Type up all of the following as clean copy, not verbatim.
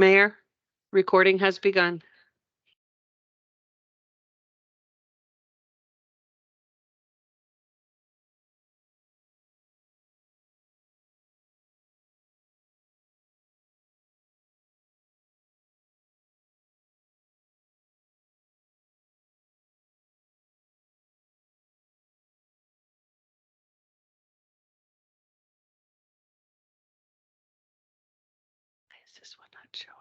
Mayor, recording has begun. Why is this one not showing?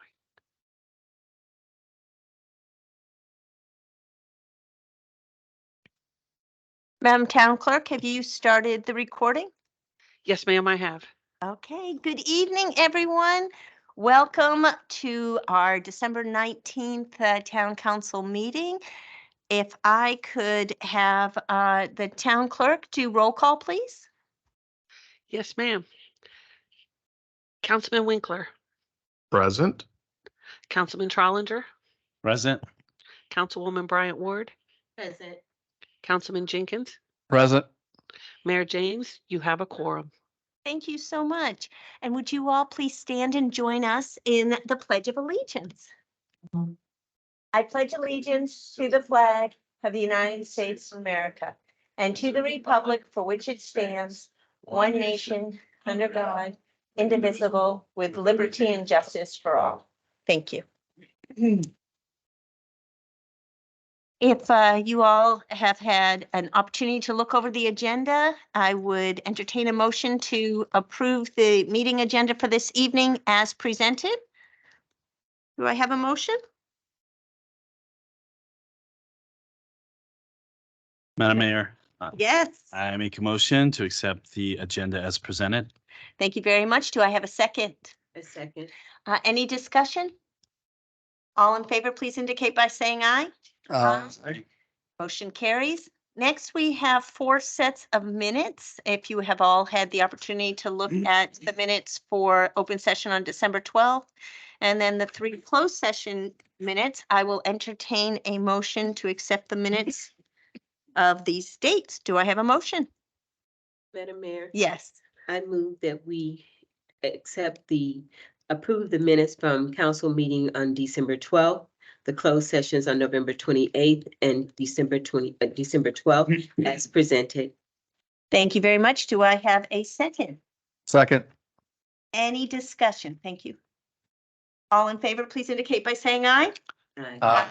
Madam Town Clerk, have you started the recording? Yes, ma'am, I have. Okay, good evening, everyone. Welcome to our December 19th Town Council meeting. If I could have the Town Clerk do roll call, please. Yes, ma'am. Councilman Winkler, Present. Councilman Trollinger, Present. Councilwoman Bryant Ward, Present. Councilman Jenkins, Present. Mayor Mayor James, you have a quorum. Thank you so much. And would you all please stand and join us in the Pledge of Allegiance? I pledge allegiance to the flag of the United States of America and to the republic for which it stands, one nation, under God, indivisible, with liberty and justice for all. Thank you. If you all have had an opportunity to look over the agenda, I would entertain a motion to approve the meeting agenda for this evening as presented. Do I have a motion? Madam Mayor, Yes. I make a motion to accept the agenda as presented. Thank you very much. Do I have a second? A second. Any discussion? All in favor, please indicate by saying aye. Motion carries. Next, we have 4 sets of minutes. If you have all had the opportunity to look at the minutes for open session on December 12th, and then the 3 closed session minutes, I will entertain a motion to accept the minutes of these dates. Do I have a motion? Madam Mayor, Yes. I move that we approve the minutes from council meeting on December 12th, the closed sessions on November 28th and December 12th as presented. Thank you very much. Do I have a second? Second. Any discussion? Thank you. All in favor, please indicate by saying aye. Aye.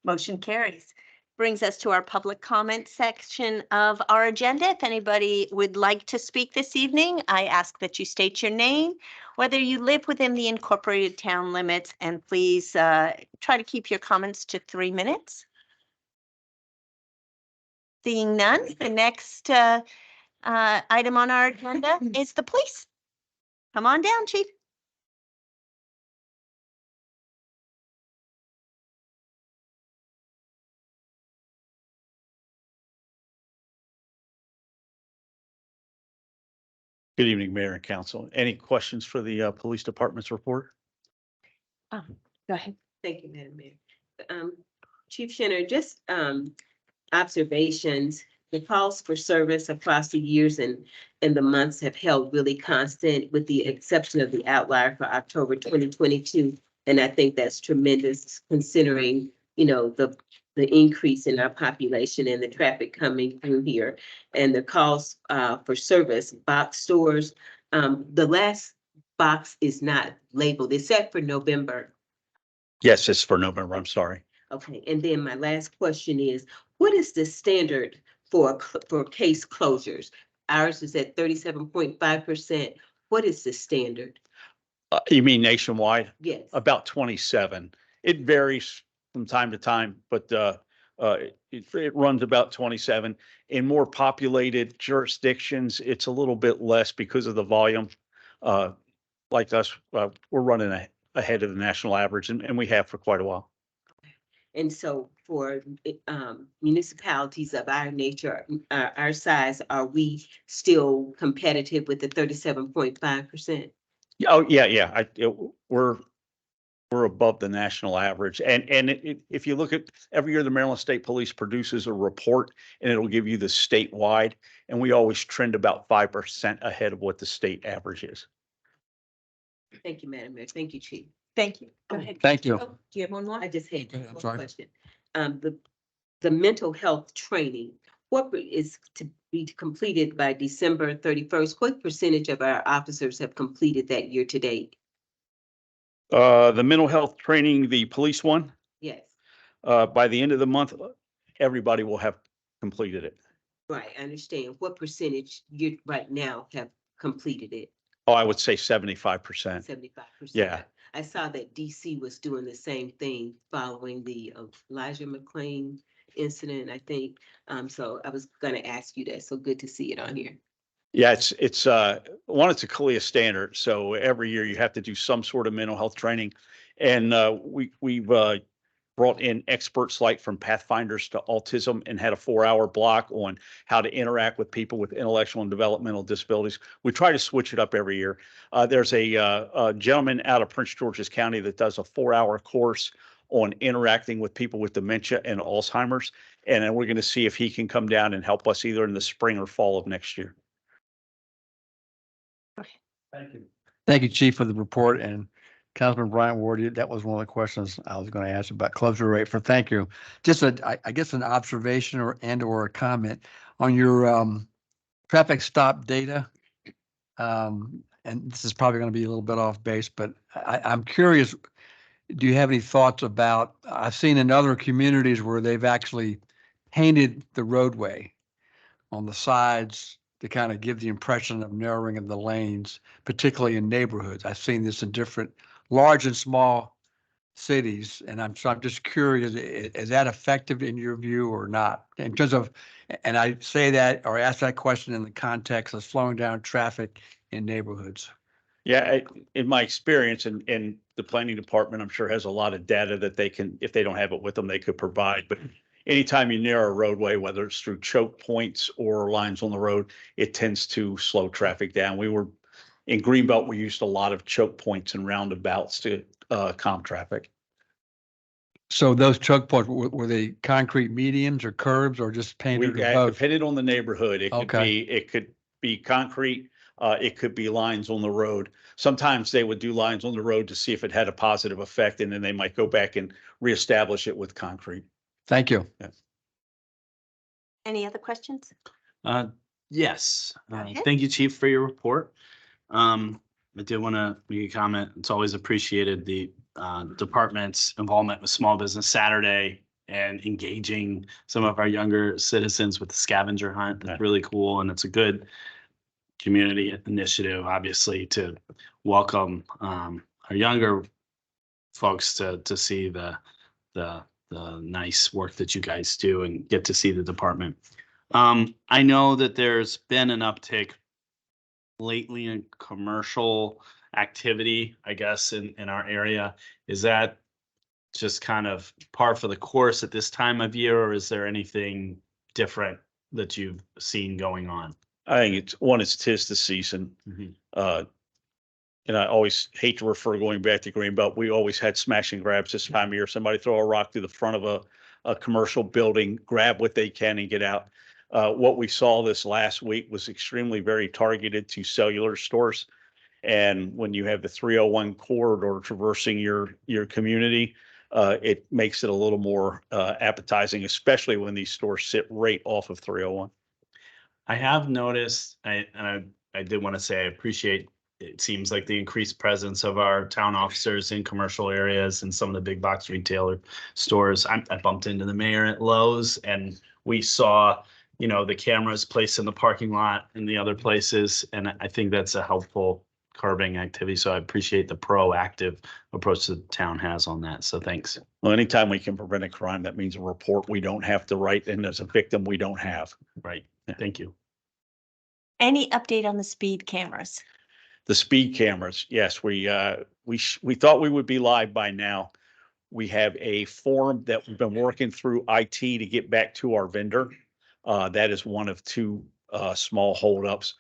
Motion carries. Brings us to our public comment section of our agenda. If anybody would like to speak this evening, I ask that you state your name, whether you live within the incorporated town limits, and please try to keep your comments to 3 minutes. Seeing none, the next item on our agenda is the police. Come on down, Chief. Good evening, Mayor and Council. Any questions for the Police Department's report? Go ahead. Thank you, Madam Mayor. Chief Schinner, just observations. The calls for service across the years and the months have held really constant, with the exception of the outlier for October 2022. And I think that's tremendous, considering, the increase in our population and the traffic coming through here, and the calls for service. Box stores, the last box is not labeled. It's set for November. Yes, it's for November. I'm sorry. Okay, and then my last question is, what is the standard for case closures? Ours is at 37.5%. What is the standard? You mean nationwide? Yes. About 27. It varies from time to time, but it runs about 27. In more populated jurisdictions, it's a little bit less because of the volume. Like us, we're running ahead of the national average, and we have for quite a while. And so for municipalities of our nature, our size, are we still competitive with the 37.5%? Oh, yeah. We're above the national average. And if you look at every year, the Maryland State Police produces a report, and it'll give you the statewide, and we always trend about 5% ahead of what the state average is. Thank you, Madam Mayor. Thank you, Chief. Thank you. Go ahead. Thank you. Oh, do you have one more? I just had Go ahead, I'm one sorry. question. The mental health training, what is to be completed by December 31st? What percentage of our officers have completed that year to date? The mental health training, the police one, Yes, by the end of the month, everybody will have completed it. right, I understand. What percentage you right now have completed it? Oh, I would say 75%. 75%. Yeah. I saw that DC was doing the same thing following the Elijah McClain incident, I think. So I was gonna ask you that. So good to see it on here. Yeah, it's one, it's a CALIA standard. So every year you have to do some sort of mental health training. And we've brought in experts like from Pathfinders to Autism and had a 4-hour block on how to interact with people with intellectual and developmental disabilities. We try to switch it up every year. There's a gentleman out of Prince George's County that does a 4-hour course on interacting with people with dementia and Alzheimer's. And then we're going to see if he can come down and help us either in the spring or fall of next year. Thank you. Thank you, Chief, for the report, and Councilman Bryant Ward, that was one of the questions I was going to ask about closure rate for, thank you. Just I guess an observation or a comment on your traffic stop data. And this is probably going to be a little bit off base, but I'm curious, do you have any thoughts about, I've seen in other communities where they've actually painted the roadway on the sides to kind of give the impression of narrowing of the lanes, particularly in neighborhoods. I've seen this in different large and small cities, and I'm just curious, is that effective in your view or not? In terms of, and I say that or ask that question in the context of slowing down traffic in neighborhoods. Yeah, in my experience, and the planning department, I'm sure has a lot of data that they can, if they don't have it with them, they could provide. But anytime you narrow a roadway, whether it's through choke points or lines on the road, it tends to slow traffic down. We were in Greenbelt, we used a lot of choke points and roundabouts to calm traffic. So those choke points, were they concrete medians or curbs or just painted or both? Depending on the neighborhood, it Okay. could be concrete. It could be lines on the road. Sometimes they would do lines on the road to see if it had a positive effect, and then they might go back and reestablish it with concrete. Thank you. Any other questions? Yes. Go ahead. Thank you, Chief, for your report. I did want to make a comment. It's always appreciated the department's involvement with Small Business Saturday and engaging some of our younger citizens with the scavenger hunt. That's really cool, and it's a good community initiative, obviously, to welcome our younger folks to see the nice work that you guys do and get to see the department. I know that there's been an uptick lately in commercial activity, I guess, in our area. Is that just kind of par for the course at this time of year, or is there anything different that you've seen going on? I think it's 'tis the season. And I always hate to refer going back to Greenbelt. We always had smash and grabs this time of year. Somebody throw a rock through the front of a commercial building, grab what they can and get out. What we saw this last week was extremely very targeted to cellular stores. And when you have the 301 corridor traversing your community, it makes it a little more appetizing, especially when these stores sit right off of 301. I have noticed, I did want to say, I appreciate, it seems like the increased presence of our town officers in commercial areas and some of the big box retailer stores. I bumped into the mayor at Lowe's, and we saw, the cameras placed in the parking lot and the other places. And I think that's a helpful curbing activity. So I appreciate the proactive approach the town has on that. So thanks. Well, anytime we can prevent a crime, that means a report we don't have to write, and as a victim, we don't have. Right. Thank you. Any update on the speed cameras? The speed cameras, yes, we thought we would be live by now. We have a form that we've been working through IT to get back to our vendor. That is one of two small holdups.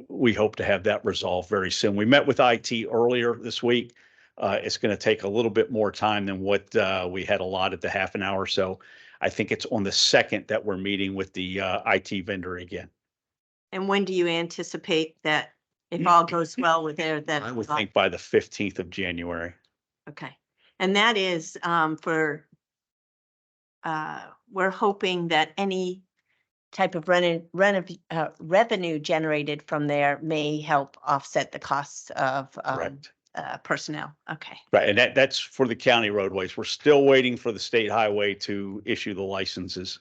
We hope to have that resolved very soon. We met with IT earlier this week. It's going to take a little bit more time than what we had allotted, the half an hour. So I think it's on the 2nd that we're meeting with the IT vendor again. And when do you anticipate that, if all goes well with there, that? I would think by the 15th of January. Okay. And that is we're hoping that any type of revenue generated from there may help offset the costs of Correct. personnel. Okay. Right, and that's for the county roadways. We're still waiting for the state highway to issue the licenses.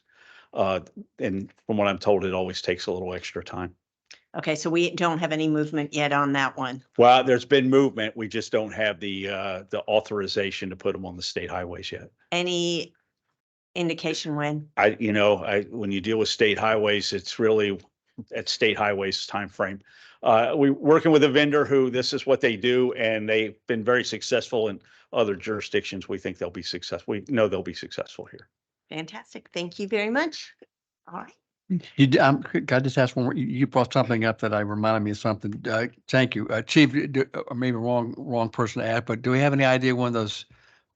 And from what I'm told, it always takes a little extra time. Okay, so we don't have any movement yet on that one. Well, there's been movement. We just don't have the authorization to put them on the state highways yet. Any indication when? When you deal with state highways, it's really at state highways timeframe. We're working with a vendor who this is what they do, and they've been very successful in other jurisdictions. We think they'll be successful. We know they'll be successful here. Fantastic. Thank you very much. All right. Can I just ask one more? You brought something up that I reminded me of something. Thank you. Chief, or maybe wrong person to ask, but do we have any idea when those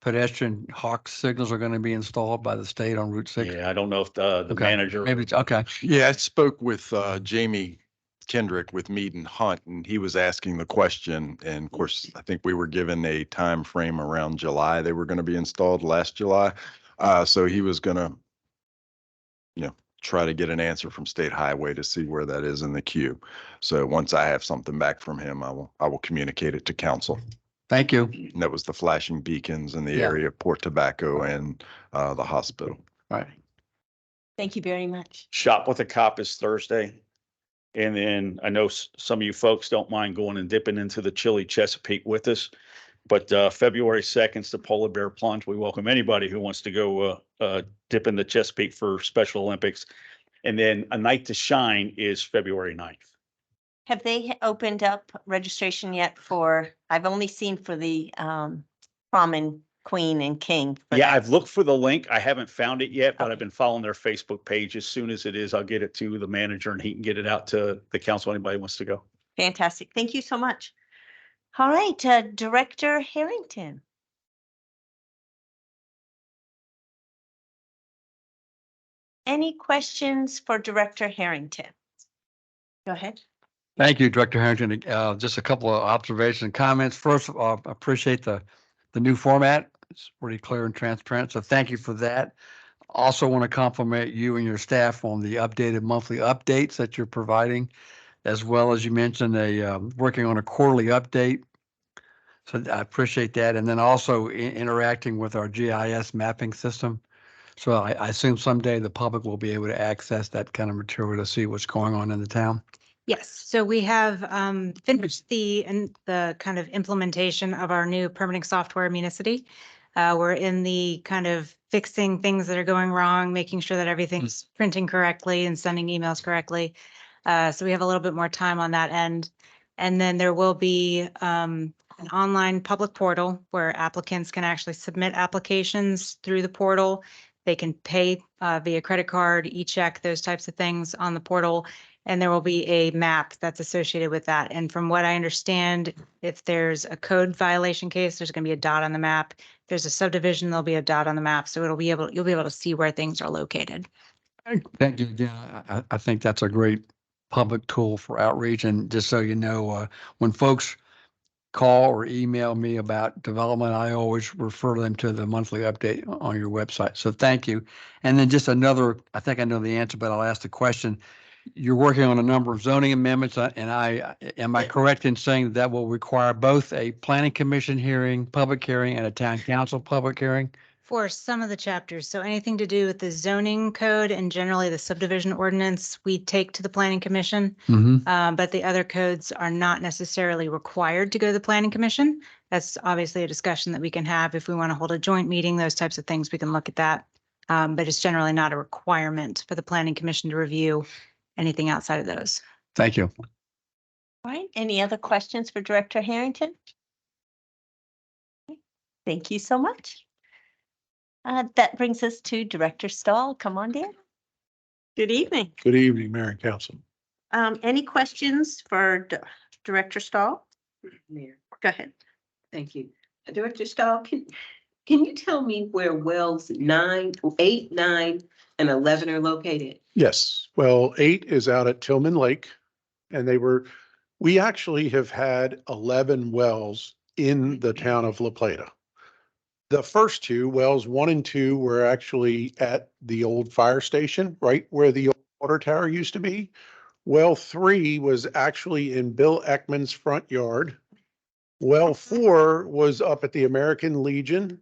pedestrian hawk signals are going to be installed by the state on Route 6? Yeah, I don't know if the Okay. manager. Maybe it's, okay. Yeah, I spoke with Jamie Kendrick with Mead and Hunt, and he was asking the question. And of course, I think we were given a time frame around July. They were going to be installed last July. So he was going to, try to get an answer from State Highway to see where that is in the queue. So once I have something back from him, I will communicate it to council. Thank you. And that was the flashing beacons in the Yeah. area of Port Tobacco and the hospital. All right. Thank you very much. Shop with a Cop is Thursday. And then I know some of you folks don't mind going and dipping into the chilly Chesapeake with us. But February 2nd is the Polar Bear Plunge. We welcome anybody who wants to go dip in the Chesapeake for Special Olympics. And then A Night to Shine is February 9th. Have they opened up registration yet for, I've only seen for the prom and queen and king. for Yeah, that. I've looked for the link. I haven't found it yet, but I've been following their Facebook page. As soon as it is, I'll get it to the manager and he can get it out to the council. Anybody who wants to go. Fantastic. Thank you so much. All right, Director Harrington. Any questions for Director Harrington? Go ahead. Thank you, Director Harrington. Just a couple of observations and comments. First of all, I appreciate the new format. It's pretty clear and transparent. So thank you for that. Also want to compliment you and your staff on the updated monthly updates that you're providing, as well as you mentioned working on a quarterly update. So I appreciate that. And then also interacting with our GIS mapping system. So I assume someday the public will be able to access that kind of material to see what's going on in the town. Yes, so we have finished the kind of implementation of our new permitting software, Municity. We're in the kind of fixing things that are going wrong, making sure that everything's printing correctly and sending emails correctly. So we have a little bit more time on that end. And then there will be an online public portal where applicants can actually submit applications through the portal. They can pay via credit card, e-check, those types of things on the portal. And there will be a map that's associated with that. And from what I understand, if there's a code violation case, there's going to be a dot on the map. If there's a subdivision, there'll be a dot on the map. So you'll be able to see where things are located. Thank you again. I think that's a great public tool for outreach. And just so you know, when folks call or email me about development, I always refer them to the monthly update on your website. So thank you. And then just another, I think I know the answer, but I'll ask the question. You're working on a number of zoning amendments, and am I correct in saying that will require both a planning commission hearing, public hearing, and a town council public hearing? For some of the chapters, so anything to do with the zoning code and generally the subdivision ordinance, we take to the planning commission. But the other codes are not necessarily required to go to the planning commission. That's obviously a discussion that we can have if we want to hold a joint meeting, those types of things, we can look at that. But it's generally not a requirement for the planning commission to review anything outside of those. Thank you. All right, any other questions for Director Harrington? Thank you so much. That brings us to Director Stahl. Come on, Dan. Good evening. Good evening, Mayor and Council. Any questions for Director Stahl? Mayor, Go ahead. thank you. Director Stahl, can you tell me where wells 9, 8, 9, and 11 are located? Yes, well, 8 is out at Tillman Lake, and we actually have had 11 wells in the town of La Plata. The first two, wells 1 and 2, were actually at the old fire station, right where the old water tower used to be. Well 3 was actually in Bill Ekman's front yard. Well 4 was up at the American Legion.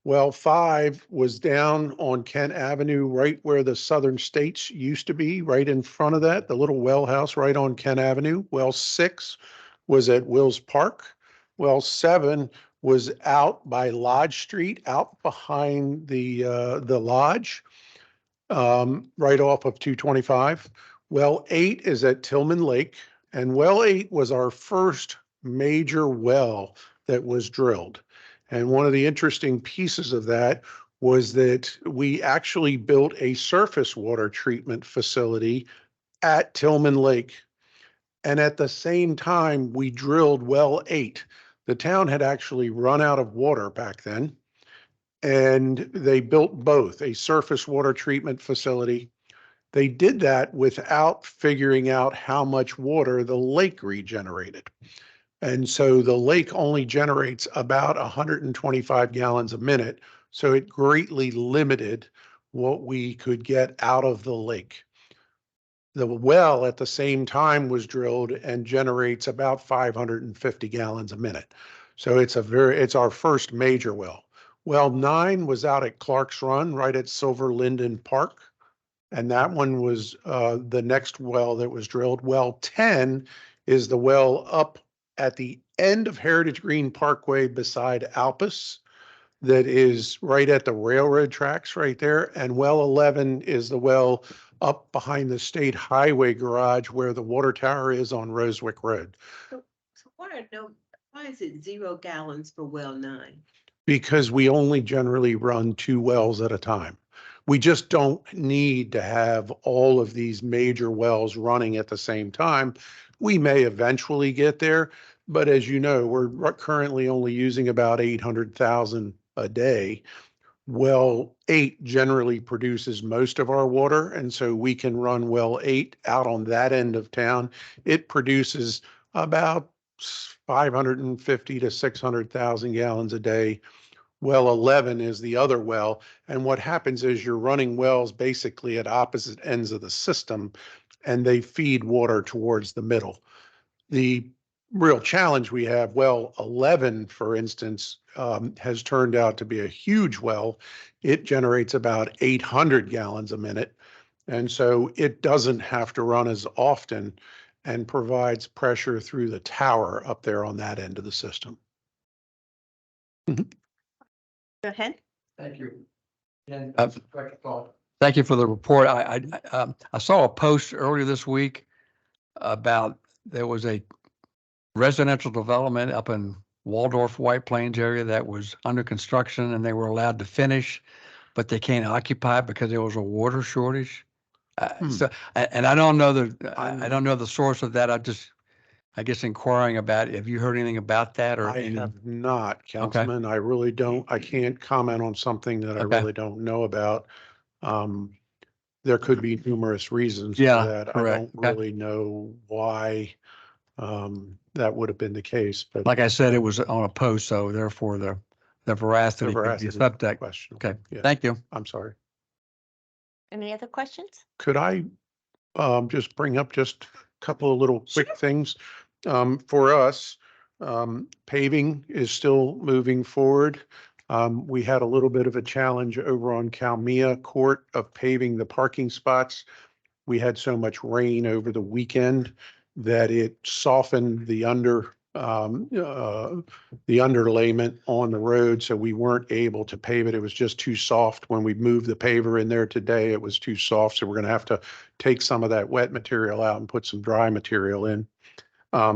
Well 5 was down on Kent Avenue, right where the Southern States used to be, right in front of that, the little well house right on Kent Avenue. Well 6 was at Wills Park. Well 7 was out by Lodge Street, out behind the lodge, right off of 225. Well 8 is at Tillman Lake, and well 8 was our first major well that was drilled. And one of the interesting pieces of that was that we actually built a surface water treatment facility at Tillman Lake. And at the same time, we drilled well 8. The town had actually run out of water back then. And they built both a surface water treatment facility. They did that without figuring out how much water the lake regenerated. And so the lake only generates about 125 gallons a minute. So it greatly limited what we could get out of the lake. The well at the same time was drilled and generates about 550 gallons a minute. So it's our first major well. Well 9 was out at Clark's Run, right at Silver Linden Park. And that one was the next well that was drilled. Well 10 is the well up at the end of Heritage Green Parkway beside Alpus, that is right at the railroad tracks right there. And well 11 is the well up behind the state highway garage where the water tower is on Rosewick Road. So why is it 0 gallons for well 9? Because we only generally run 2 wells at a time. We just don't need to have all of these major wells running at the same time. We may eventually get there, but as you know, we're currently only using about 800,000 a day. Well 8 generally produces most of our water, and so we can run well 8 out on that end of town. It produces about 550 to 600,000 gallons a day. Well 11 is the other well, and what happens is you're running wells basically at opposite ends of the system, and they feed water towards the middle. The real challenge we have, well 11, for instance, has turned out to be a huge well. It generates about 800 gallons a minute, and so it doesn't have to run as often and provides pressure through the tower up there on that end of the system. Go ahead. Thank you. Thank you for the report. I saw a post earlier this week about there was a residential development up in Waldorf, White Plains area that was under construction, and they were allowed to finish, but they can't occupy because there was a water shortage. So, and I don't know I don't know the source of that. I guess inquiring about, have you heard anything about that or? I have not, Councilman. I really don't. I can't comment on something that I really don't know about. There could be numerous reasons for that. Correct. I don't really know why that would have been the case, but Like I said, it was on a post, so therefore the veracity could be of the subject. question. Okay, Yeah. thank you. I'm sorry. Any other questions? Could I just bring up just a couple of little quick things? For us, paving is still moving forward. We had a little bit of a challenge over on Calmia Court of paving the parking spots. We had so much rain over the weekend that it softened the underlayment on the road, so we weren't able to pave it. It was just too soft. When we moved the paver in there today, it was too soft, so we're going to have to take some of that wet material out and put some dry material in.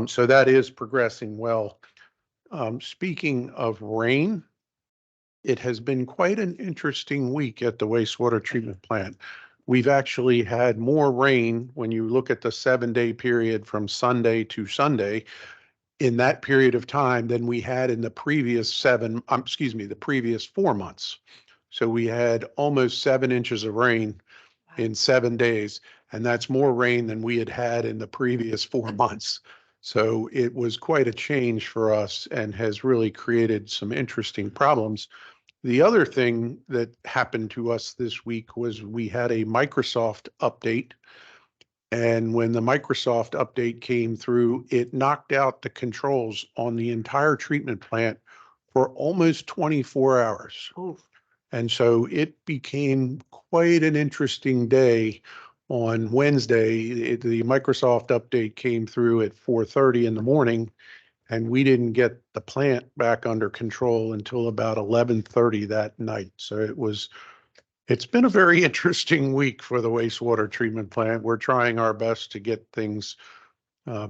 So that is progressing well. Speaking of rain, it has been quite an interesting week at the wastewater treatment plant. We've actually had more rain when you look at the 7-day period from Sunday to Sunday in that period of time than we had in the previous the previous 4 months. So we had almost 7 inches of rain in 7 days, and that's more rain than we had had in the previous 4 months. So it was quite a change for us and has really created some interesting problems. The other thing that happened to us this week was we had a Microsoft update. And when the Microsoft update came through, it knocked out the controls on the entire treatment plant for almost 24 hours. And so it became quite an interesting day on Wednesday. The Microsoft update came through at 4:30 in the morning, and we didn't get the plant back under control until about 11:30 that night. So it's been a very interesting week for the wastewater treatment plant. We're trying our best to get things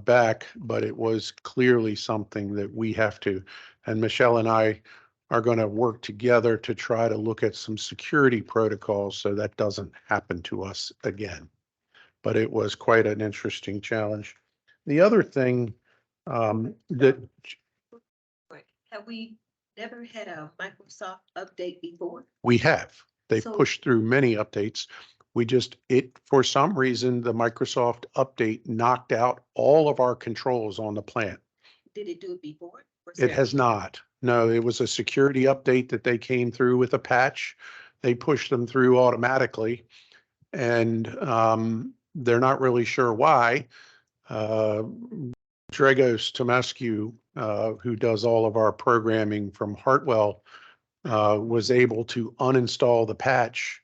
back, but it was clearly something that we have to, and Michelle and I are going to work together to try to look at some security protocols so that doesn't happen to us again. But it was quite an interesting challenge. The other thing that Have we never had a Microsoft update before? we have, they've So- pushed through many updates. For some reason, the Microsoft update knocked out all of our controls on the plant. Did it do it before? Or It has not. No, it was a security update that they came through with a patch. They pushed them through automatically. And they're not really sure why. Dragos Tomescu, who does all of our programming from Hartwell, was able to uninstall the patch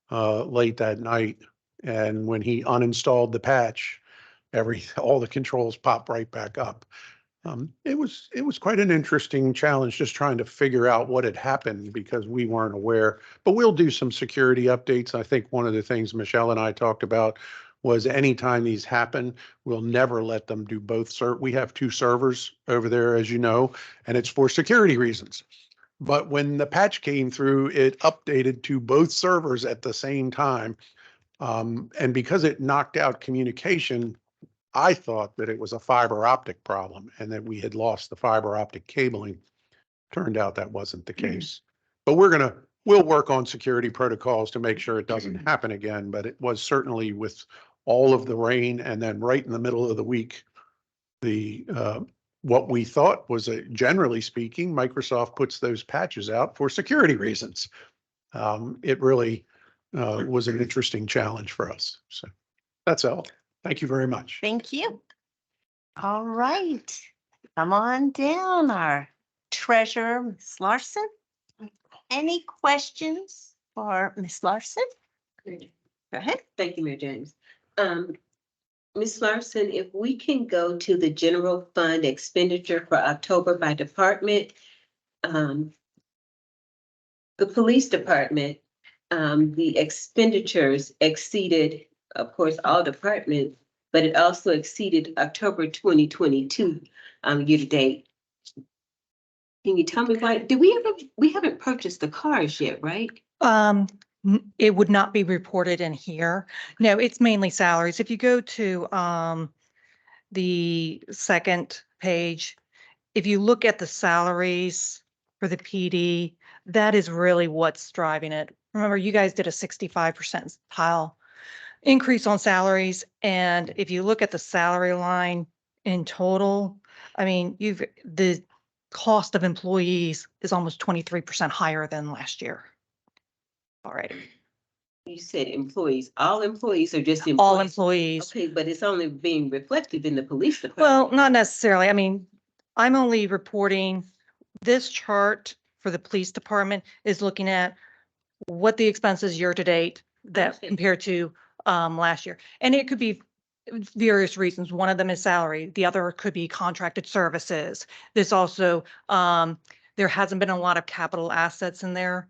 late that night. And when he uninstalled the patch, all the controls popped right back up. It was quite an interesting challenge just trying to figure out what had happened because we weren't aware. But we'll do some security updates. I think one of the things Michelle and I talked about was anytime these happen, we'll never let them do both. We have 2 servers over there, as you know, and it's for security reasons. But when the patch came through, it updated to both servers at the same time. And because it knocked out communication, I thought that it was a fiber optic problem and that we had lost the fiber optic cabling. Turned out that wasn't the case. But we'll work on security protocols to make sure it doesn't happen again. But it was certainly with all of the rain and then right in the middle of the week, what we thought was generally speaking, Microsoft puts those patches out for security reasons. It really was an interesting challenge for us. So that's all. Thank you very much. Thank you. All right, come on down, our treasurer, Ms. Larsen. Any questions for Ms. Larsen? Go ahead. Thank you, Mayor James. Ms. Larsen, if we can go to the general fund expenditure for October by department. The police department, the expenditures exceeded, of course, all departments, but it also exceeded October 2022 year to date. Can you tell me why? We haven't purchased the cars yet, right? It would not be reported in here. No, it's mainly salaries. If you go to the second page, if you look at the salaries for the PD, that is really what's driving it. Remember, you guys did a 65% tile increase on salaries. And if you look at the salary line in total, I mean, the cost of employees is almost 23% higher than last year. All right. You said employees, all employees or just employees? All employees. Okay, but it's only being reflected in the police department. Well, not necessarily. I mean, I'm only reporting this chart for the police department is looking at what the expenses year to date that Understand. compared to last year. And it could be various reasons. One of them is salary. The other could be contracted services. This also, there hasn't been a lot of capital assets in there.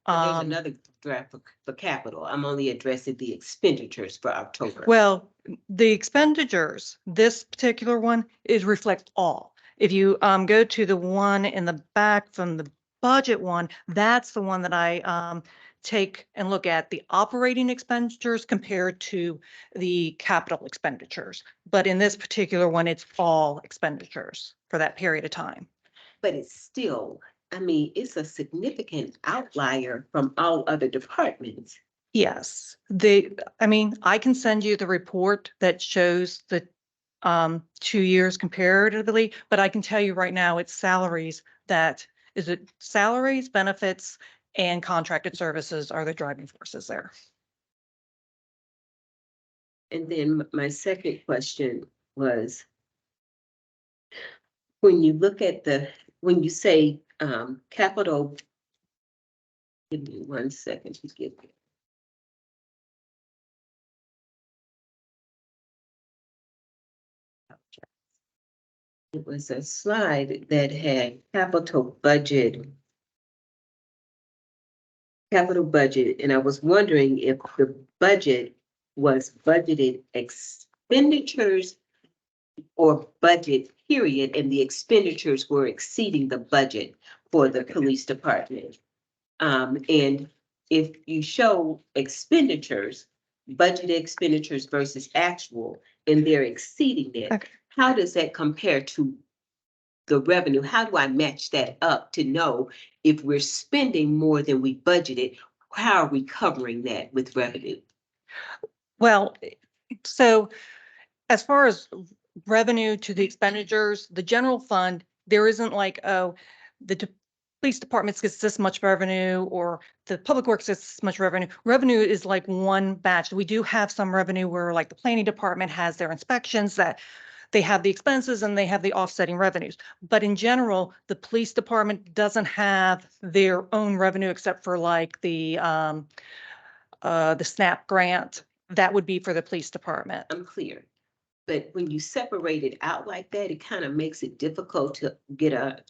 There's another draft for capital. I'm only addressing the expenditures for October. Well, the expenditures, this particular one is reflect all. If you go to the one in the back from the budget one, that's the one that I take and look at the operating expenditures compared to the capital expenditures. But in this particular one, it's all expenditures for that period of time. But it's still, I mean, it's a significant outlier from all other departments. Yes, I mean, I can send you the report that shows the 2 years comparatively, but I can tell you right now, it's salaries is it salaries, benefits, and contracted services are the driving forces there. And then my second question was, when you look at when you say, capital, give me 1 second to get there. It was a slide that had capital budget, and I was wondering if the budget was budgeted expenditures or budget period, and the expenditures were exceeding the budget for the police department. And if you show expenditures, budgeted expenditures versus actual, and they're exceeding it, Okay. how does that compare to the revenue? How do I match that up to know if we're spending more than we budgeted? How are we covering that with revenue? Well, so as far as revenue to the expenditures, the general fund, there isn't like, oh, police departments gets this much revenue or the public works gets this much revenue. Revenue is like one batch. We do have some revenue where like the planning department has their inspections that they have the expenses and they have the offsetting revenues. But in general, the police department doesn't have their own revenue except for like the SNAP grant. That would be for the police department. I'm clear. But when you separate it out like that, it kind of makes it difficult to get a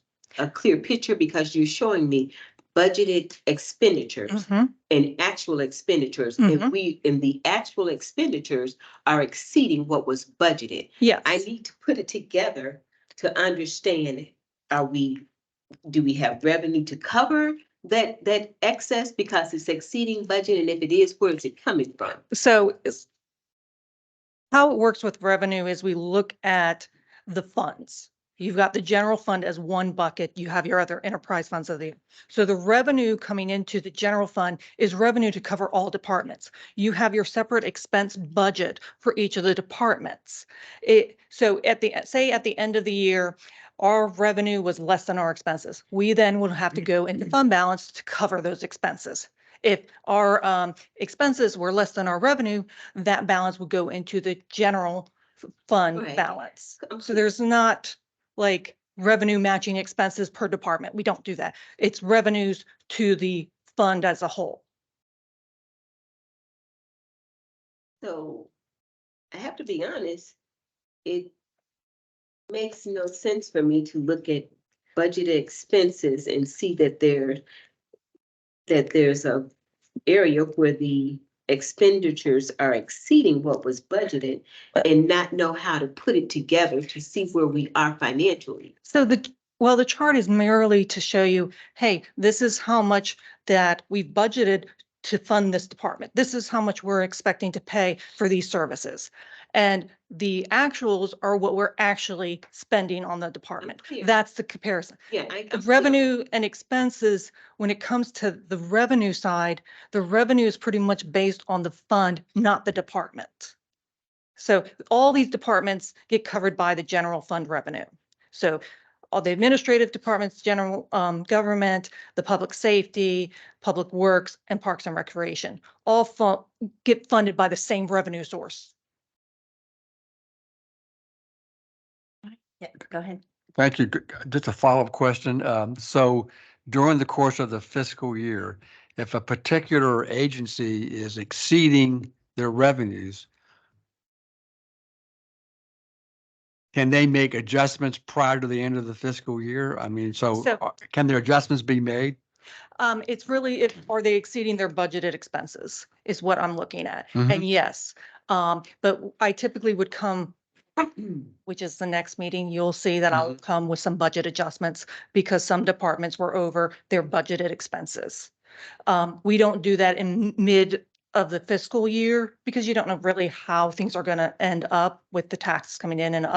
clear picture, because you're showing me budgeted expenditures Mhm. and actual expenditures. And the actual expenditures are exceeding what was budgeted. Yes. I need to put it together to understand, do we have revenue to cover that excess because it's exceeding budget? And if it is, where is it coming from? So how it works with revenue is we look at the funds. You've got the general fund as one bucket. You have your other enterprise funds of the, so the revenue coming into the general fund is revenue to cover all departments. You have your separate expense budget for each of the departments. So at the end of the year, our revenue was less than our expenses. We then would have to go into fund balance to cover those expenses. If our expenses were less than our revenue, that balance would go into the general fund Right. balance. So there's not like revenue matching expenses per department. We don't do that. It's revenues to the fund as a whole. So I have to be honest, it makes no sense for me to look at budgeted expenses and see that there's a area where the expenditures are exceeding what was budgeted, and not know how to put it together to see where we are financially. So the chart is merely to show you, hey, this is how much that we've budgeted to fund this department. This is how much we're expecting to pay for these services. And the actuals are what we're actually spending on the department. Clear. That's the comparison. Yeah, I'm Revenue and expenses, when it comes to the revenue side, the revenue is pretty much based on the fund, not the department. So all these departments get covered by the general fund revenue. So all the administrative departments, general government, the public safety, public works, and parks and recreation, all get funded by the same revenue source. Yeah, go ahead. Thank you. Just a follow-up question. So during the course of the fiscal year, if a particular agency is exceeding their revenues, can they make adjustments prior to the end of the fiscal year? I mean, so can their adjustments be made? It's really, are they exceeding their budgeted expenses is what I'm looking at. Mhm. And yes, but I typically would come, which is the next meeting, you'll see that I'll come with some budget adjustments because some departments were over their budgeted expenses. We don't do that in mid of the fiscal year because you don't know really how things are going to end up with the taxes coming in and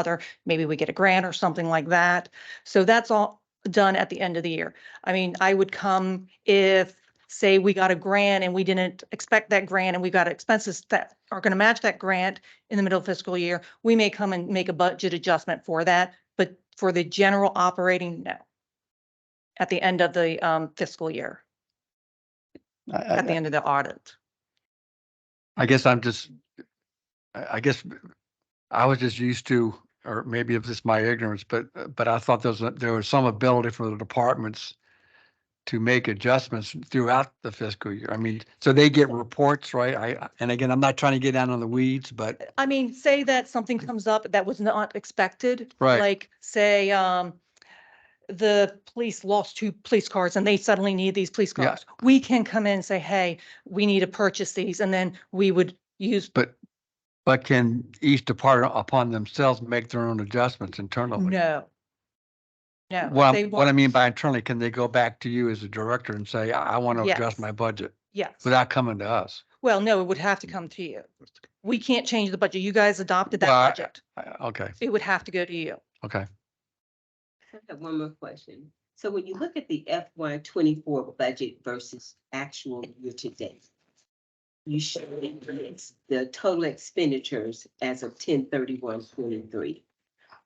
maybe we get a grant or something like that. So that's all done at the end of the year. I mean, I would come if, say, we got a grant and we didn't expect that grant and we got expenses that are going to match that grant in the middle of fiscal year. We may come and make a budget adjustment for that, but for the general operating, no. At the end of the fiscal year. at the end of the audit. I guess I'm just, I guess I was just used to, or maybe it's just my ignorance, but I thought there was some ability for the departments to make adjustments throughout the fiscal year. I mean, so they get reports, right? And again, I'm not trying to get down on the weeds, but I mean, say that something comes up that was not expected. Right. Like, say, the police lost 2 police cars and they suddenly need these police Yeah. cars. We can come in and say, hey, we need to purchase these, and then we would use. but can each department upon themselves make their own adjustments internally? No. No. What they what I won't. mean by internally, can they go back to you as a director and say, I want to adjust Yes. my budget Yes. without coming to us? Well, no, it would have to come to you. We can't change the budget. You guys adopted that Well, budget. Okay, It would have to go to you. okay. I have one more question. So when you look at the FY 24 budget versus actual year to date, you show the total expenditures as of 10/31/23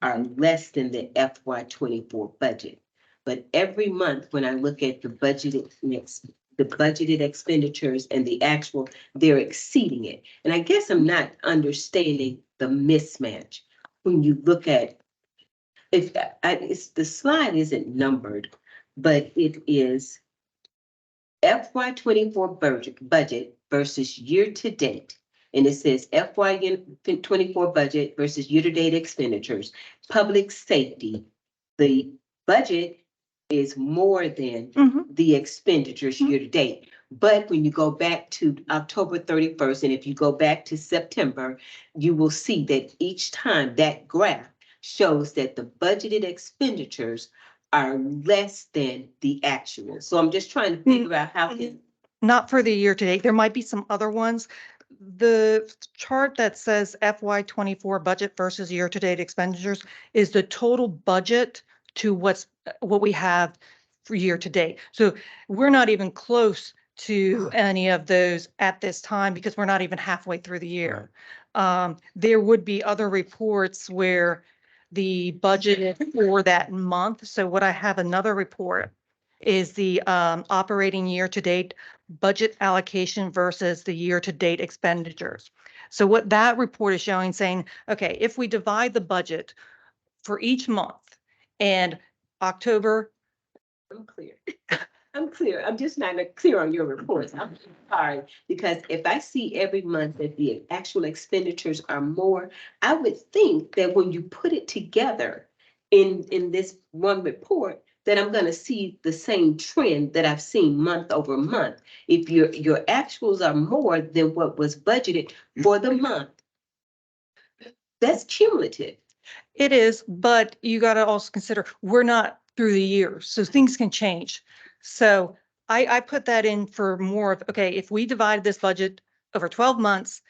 are less than the FY 24 budget. But every month, when I look at the budgeted expenditures and the actual, they're exceeding it. And I guess I'm not understanding the mismatch. When you look at, it's the slide isn't numbered, but it is FY 24 budget versus year to date. And it says FY 24 budget versus year to date expenditures. Public safety, the budget is more than the expenditures year to date. But when you go back to October 31st, and if you go back to September, you will see that each time that graph shows that the budgeted expenditures are less than the actual. So I'm just trying to figure out how. Not for the year to date. There might be some other ones. The chart that says FY 24 budget versus year to date expenditures is the total budget to what we have for year to date. So we're not even close to any of those at this time because we're not even halfway through the year. There would be other reports where the budget for that month. So what I have another report is the operating year to date budget allocation versus the year to date expenditures. So what that report is showing, saying, okay, if we divide the budget for each month and October. I'm clear. I'm clear. I'm just not clear on your reports. I'm sorry, because if I see every month that the actual expenditures are more, I would think that when you put it together in this one report, that I'm going to see the same trend that I've seen month over month. If your actuals are more than what was budgeted for the month, that's cumulative. It is, but you got to also consider we're not through the year, so things can change. So I put that in for more of, okay, if we divide this budget over 12 months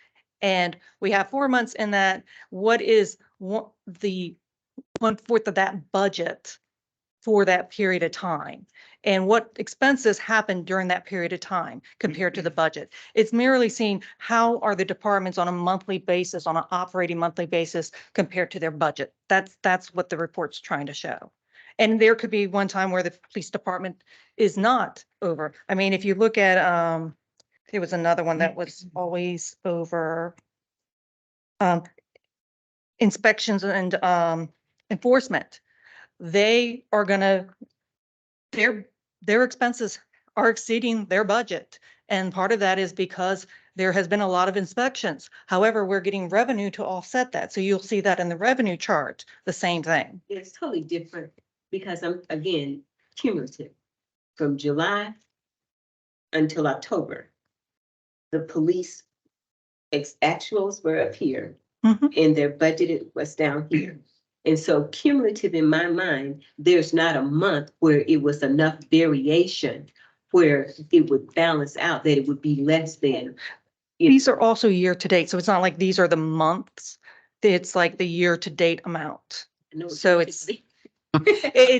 and we have 4 months in that, what is the 1/4 of that budget for that period of time? And what expenses happened during that period of time compared to the budget? It's merely seeing how are the departments on a monthly basis, on an operating monthly basis compared to their budget. That's what the report's trying to show. And there could be one time where the police department is not over. I mean, if you look at, there was another one that was always over, inspections and enforcement. They are gonna, their expenses are exceeding their budget. And part of that is because there has been a lot of inspections. However, we're getting revenue to offset that. So you'll see that in the revenue chart, the same thing. It's totally different because I'm, again, cumulative. From July until October, the police actuals were up here and their budgeted was down here. And so cumulative in my mind, there's not a month where it was enough variation where it would balance out, that it would be less than. These are also year to date. So it's not like these are the months. It's like the year to date amount. So it's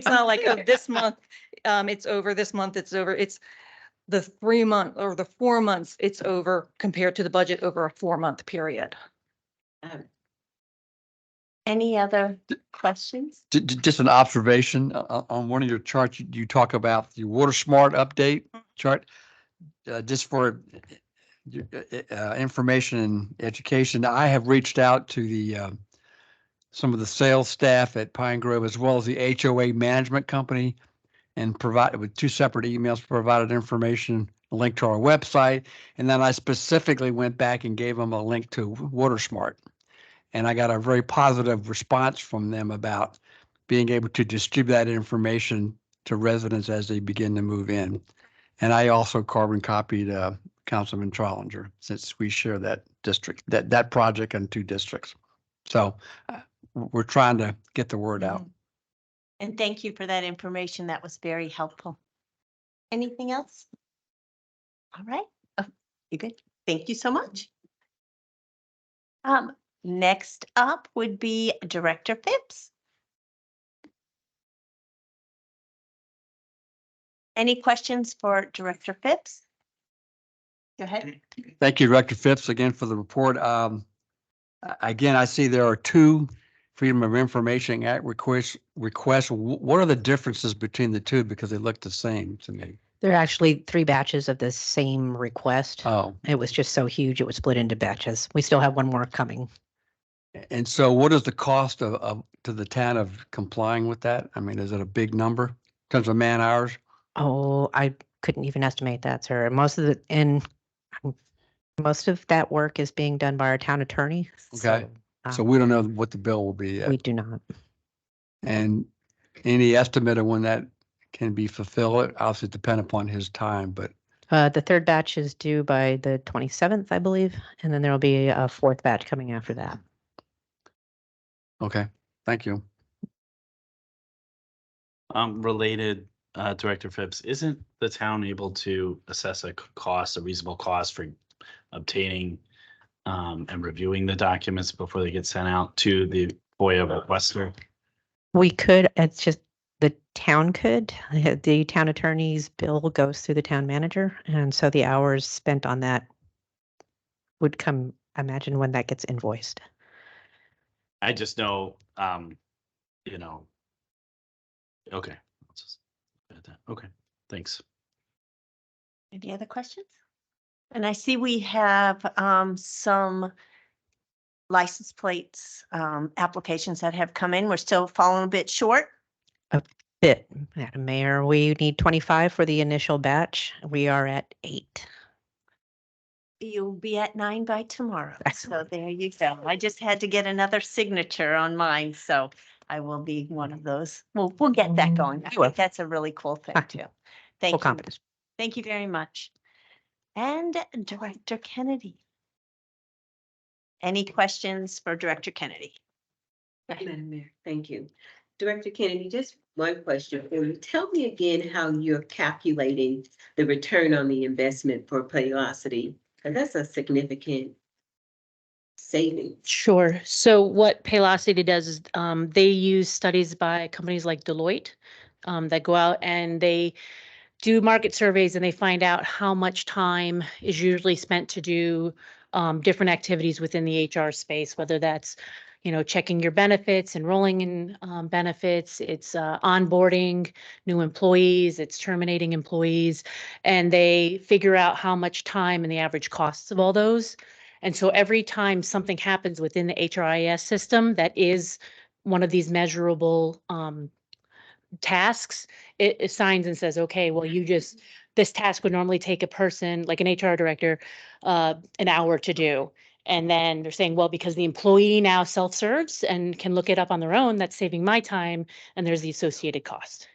not like, oh, this month, it's over, this month it's over. It's the 3 month or the 4 months it's over compared to the budget over a 4-month period. Any other questions? Just an observation on one of your charts, you talk about the Water Smart update chart. just for information and education, I have reached out to the some of the sales staff at Pine Grove as well as the HOA management company and provided with two separate emails, provided information, a link to our website. And then I specifically went back and gave them a link to WaterSmart. And I got a very positive response from them about being able to distribute that information to residents as they begin to move in. And I also carbon copied Councilman Trollinger, since we share that district, that project in two districts. So we're trying to get the word out. And thank you for that information. That was very helpful. Anything else? All right. Oh, you good? Thank you so much. Next up would be Director Phipps. Any questions for Director Phipps? Go ahead. Thank you, Director Phipps, again for the report. Again, I see there are two Freedom of Information Act requests. What are the differences between the two? Because they look the same to me. There are actually 3 batches of the same request. Oh, It was just so huge, it was split into batches. We still have one more coming. and so what is the cost of to the town of complying with that? I mean, is it a big number in terms of man hours? Oh, I couldn't even estimate that, sir. Most of that work is being done by our town attorney. Okay. So we don't know what the bill will be yet. We do not. And any estimate of when that can be fulfilled, obviously depend upon his time, but The 3rd batch is due by the 27th, I believe, and then there'll be a 4th batch coming after that. okay, thank you. Related, Director Phipps, isn't the town able to assess a cost, a reasonable cost for obtaining and reviewing the documents before they get sent out to the FOIA requester? We could, it's just the town could. The town attorney's bill goes through the town manager, and so the hours spent on that would come, imagine when that gets invoiced. I just know, okay. I'll just add that. Okay, thanks. Any other questions? And I see we have some license plates applications that have come in. We're still falling a bit short. Bit, Madam Mayor, we need 25 for the initial batch. We are at 8. You'll be at 9 by tomorrow. So there you go. I just had to get another signature on mine, so I will be one of those. We'll get that going. I You will. think that's a really cool thing too. Full Thank you. confidence. Thank you very much. And Director Kennedy. Any questions for Director Kennedy? Madam Mayor, thank you. Director Kennedy, just one question for you. Tell me again how you're calculating the return on the investment for Paylocity. And that's a significant savings. Sure. So what Paylocity does is they use studies by companies like Deloitte that go out and they do market surveys and they find out how much time is usually spent to do different activities within the HR space, whether that's, checking your benefits, enrolling in benefits, it's onboarding new employees, it's terminating employees, and they figure out how much time and the average costs of all those. And so every time something happens within the HRIS system that is one of these measurable tasks, it assigns and says, okay, well, this task would normally take a person like an HR director an hour to do. And then they're saying, well, because the employee now self-serves and can look it up on their own, that's saving my time, and there's the associated cost.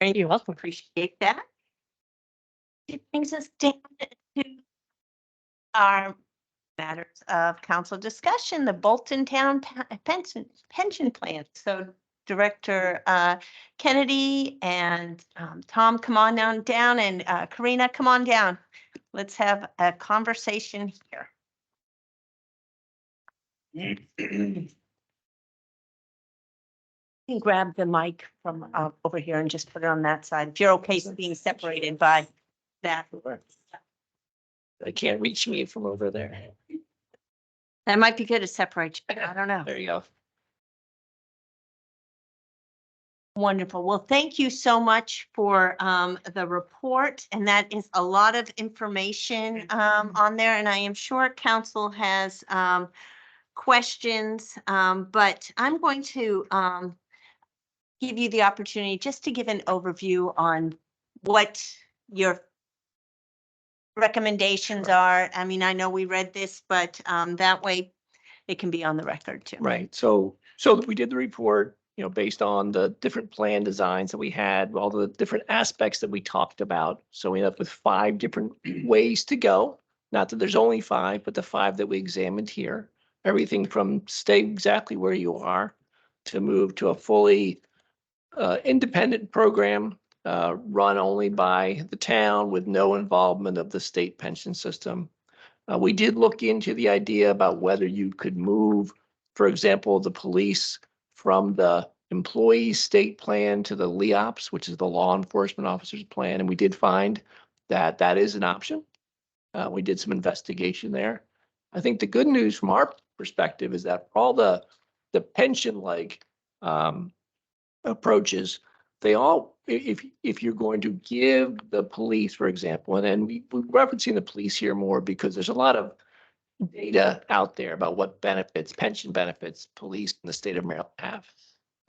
You're welcome. Appreciate that. It brings us down to our matters of council discussion, the Bolton Town pension plan. So Director Kennedy and Tom, come on down, and Karina, come on down. Let's have a conversation here. You can grab the mic from over here and just put it on that side. If you're okay with being separated by that. They can't reach me from over there. That might be good to separate. I don't know. There you go. Wonderful. Well, thank you so much for the report. And that is a lot of information on there. And I am sure council has questions, but I'm going to give you the opportunity just to give an overview on what your recommendations are. I mean, I know we read this, but that way it can be on the record too. Right. So we did the report, based on the different plan designs that we had, all the different aspects that we talked about. So we ended up with 5 different ways to go. Not that there's only 5, but the 5 that we examined here. Everything from stay exactly where you are to move to a fully independent program run only by the town with no involvement of the state pension system. We did look into the idea about whether you could move, for example, the police from the employee state plan to the LEOPS, which is the law enforcement officers plan. And we did find that that is an option. We did some investigation there. I think the good news from our perspective is that for all the pension-like approaches, they all, if you're going to give the police, for example, and then we're referencing the police here more because there's a lot of data out there about what benefits, pension benefits, police in the state of Maryland have.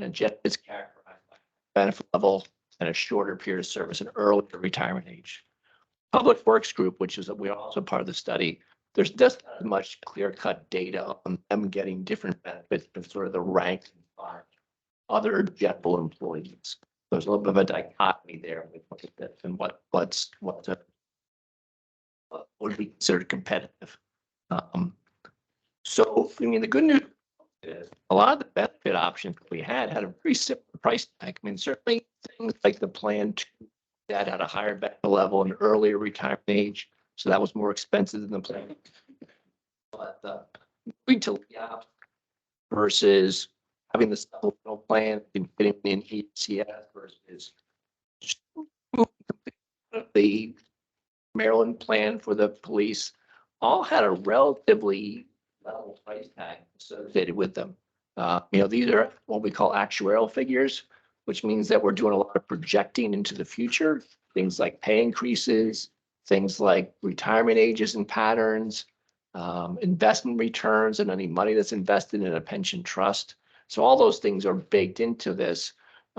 And just is characterized by benefit level and a shorter period of service and earlier retirement age. Public Works Group, which is we're also part of the study, there's just not much clear-cut data on them getting different benefits of sort of the rank and file. Other general employees. There's a little bit of a dichotomy there with what it and what would be considered competitive. So, I mean, the good news is a lot of the benefit options we had a very similar price tag. I mean, certainly things like the plan 2 that had a higher benefit level and earlier retirement age, so that was more expensive than the plan. But retail versus having the supplemental plan and getting in ECS versus the Maryland plan for the police all had a relatively level price tag associated with them. These are what we call actuarial figures, which means that we're doing a lot of projecting into the future, things like pay increases, things like retirement ages and patterns, investment returns, and any money that's invested in a pension trust. So all those things are baked into this.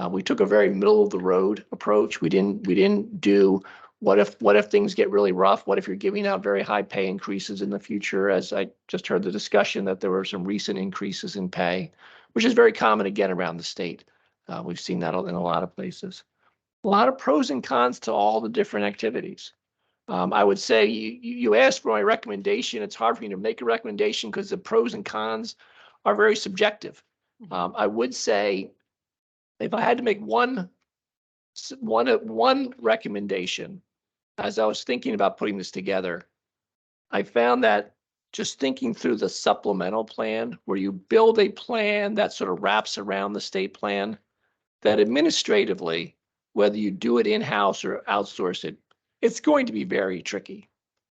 We took a very middle of the road approach. We didn't do what if things get really rough? What if you're giving out very high pay increases in the future? As I just heard the discussion that there were some recent increases in pay, which is very common again around the state. We've seen that in a lot of places. A lot of pros and cons to all the different activities. I would say you asked for my recommendation. It's hard for me to make a recommendation because the pros and cons are very subjective. I would say if I had to make one recommendation, as I was thinking about putting this together, I found that just thinking through the supplemental plan, where you build a plan that sort of wraps around the state plan, that administratively, whether you do it in-house or outsource it, it's going to be very tricky.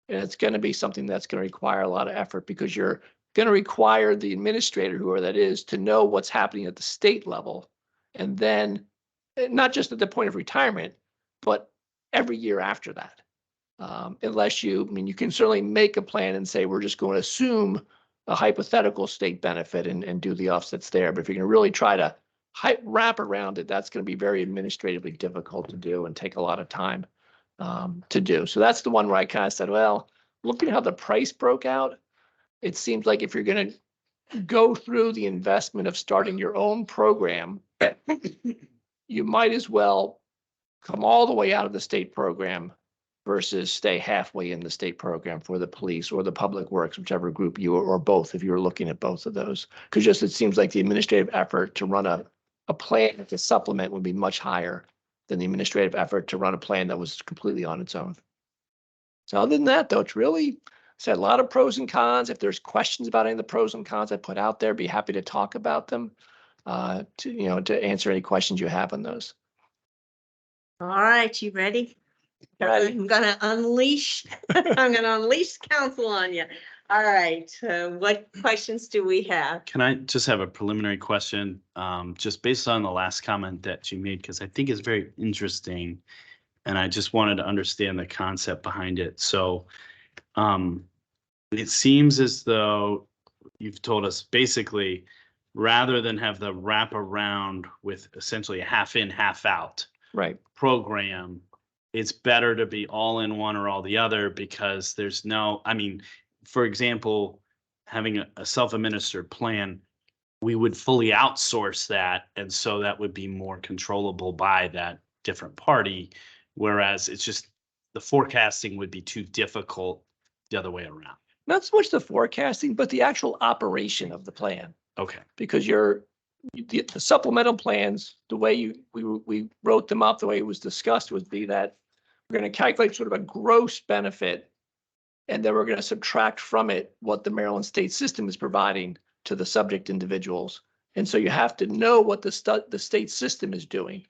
And it's going to be something that's going to require a lot of effort because you're going to require the administrator, whoever that is, to know what's happening at the state level. And then not just at the point of retirement, but every year after that. Unless you can certainly make a plan and say, we're just going to assume a hypothetical state benefit and do the offsets there. But if you're going to really try to wrap around it, that's going to be very administratively difficult to do and take a lot of time to do. So that's the one where I kind of said, well, looking at how the price broke out, it seems like if you're going to go through the investment of starting your own program, you might as well come all the way out of the state program versus stay halfway in the state program for the police or the public works, whichever group you or both, if you're looking at both of those. Because just it seems like the administrative effort to run a plan to supplement would be much higher than the administrative effort to run a plan that was completely on its own. So other than that, though, it's really said a lot of pros and cons. If there's questions about any of the pros and cons I put out there, be happy to talk about them to answer any questions you have on those. All right, you ready? Ready. I'm gonna unleash council on you. All right, what questions do we have? Can I just have a preliminary question, just based on the last comment that you made, because I think it's very interesting. And I just wanted to understand the concept behind it. So it seems as though you've told us basically, rather than have the wrap around with essentially a half in, half out Right. program, it's better to be all in one or all the other because there's no, I mean, for example, having a self-administered plan, we would fully outsource that. And so that would be more controllable by that different party. Whereas it's just the forecasting would be too difficult the other way around. Not so much the forecasting, but the actual operation of the plan. Okay. Because the supplemental plans, the way we wrote them up, the way it was discussed would be that we're going to calculate sort of a gross benefit, and then we're going to subtract from it what the Maryland state system is providing to the subject individuals. And so you have to know what the state system is doing.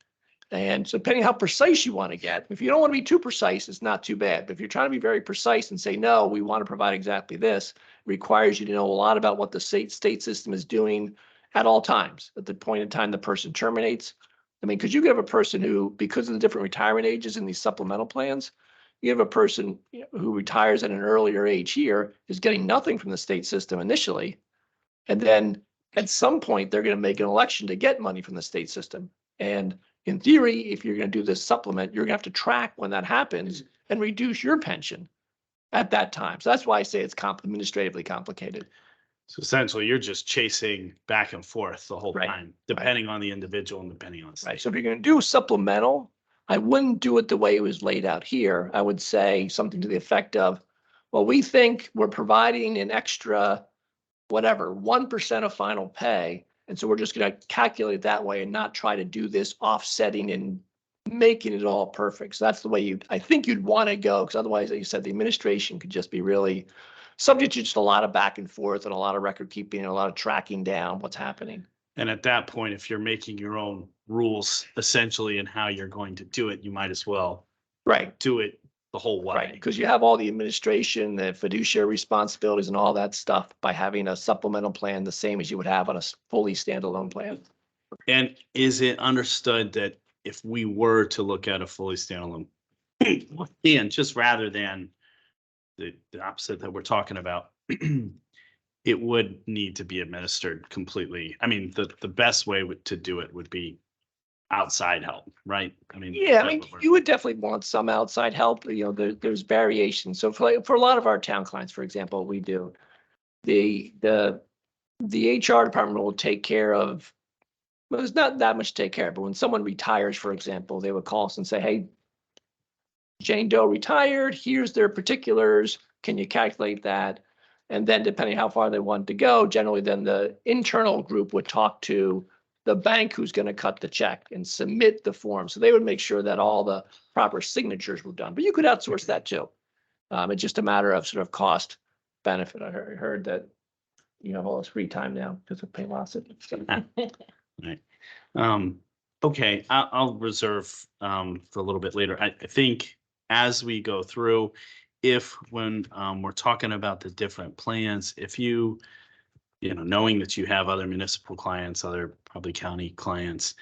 And so depending how precise you want to get, if you don't want to be too precise, it's not too bad. But if you're trying to be very precise and say, no, we want to provide exactly this, it requires you to know a lot about what the state system is doing at all times, at the point in time the person terminates. I mean, because you could have a person who, because of the different retirement ages in these supplemental plans, you have a person who retires at an earlier age here is getting nothing from the state system initially. And then at some point, they're going to make an election to get money from the state system. And in theory, if you're going to do this supplement, you're going to have to track when that happens and reduce your pension at that time. So that's why I say it's administratively complicated. So essentially, you're just chasing back and forth the whole Right. time, depending on the individual and depending on the Right. state. So if you're going to do supplemental, I wouldn't do it the way it was laid out here. I would say something to the effect of, well, we think we're providing an extra, whatever, 1% of final pay. And so we're just going to calculate it that way and not try to do this offsetting and making it all perfect. So that's the way I think you'd want to go, because otherwise, like you said, the administration could just be really subject to just a lot of back and forth and a lot of record keeping and a lot of tracking down what's happening. And at that point, if you're making your own rules essentially and how you're going to do it, you might as well Right. do it the whole way. Right, because you have all the administration, the fiduciary responsibilities and all that stuff by having a supplemental plan, the same as you would have on a fully standalone plan. And is it understood that if we were to look at a fully standalone, and just rather than the opposite that we're talking about, it would need to be administered completely. I mean, the best way to do it would be outside help, right? I mean, Yeah, I mean, you would definitely want some outside help. You know, there's variations. So for a lot of our town clients, for example, we do the HR department will take care of. Well, there's not that much to take care of, but when someone retires, for example, they would call us and say, "Hey, Jane Doe retired. Here's their particulars. Can you calculate that?" And then depending how far they want to go, generally then the internal group would talk to the bank who's going to cut the check and submit the form. So they would make sure that all the proper signatures were done. But you could outsource that too. It's just a matter of sort of cost benefit. I heard that you have all this free time now because of Paylocity. So. Right. Okay, I'll reserve for a little bit later. I think as we go through, when we're talking about the different plans, if you know, knowing that you have other municipal clients, other probably county clients,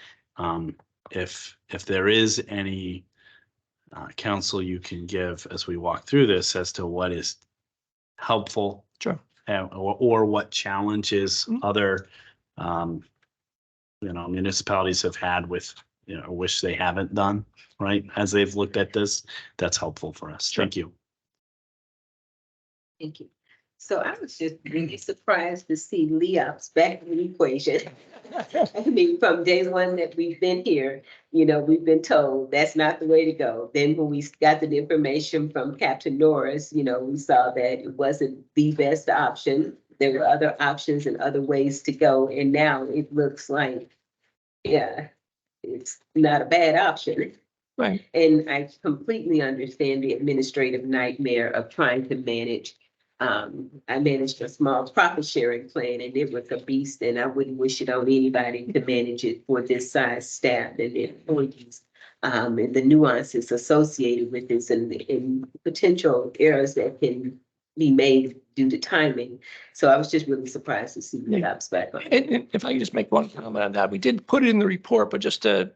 if there is any counsel you can give as we walk through this as to what is helpful, Sure. Or what challenges other municipalities have had with, wish they haven't done, right? As they've looked at this, that's helpful for us. Sure. Thank you. Thank you. So I was just really surprised to see Leops back in the equation. I mean, from day one that we've been here, we've been told that's not the way to go. Then when we got the information from Captain Norris, we saw that it wasn't the best option. There were other options and other ways to go. And now it looks like, yeah, it's not a bad option. Right. And I completely understand the administrative nightmare of trying to manage. I managed a small profit sharing plan and it was a beast, and I wouldn't wish it on anybody to manage it for this size staff and employees. And the nuances associated with this and potential errors that can be made due to timing. So I was just really surprised to see the ops back on. And if I could just make one comment on that, we did put it in the report, but just to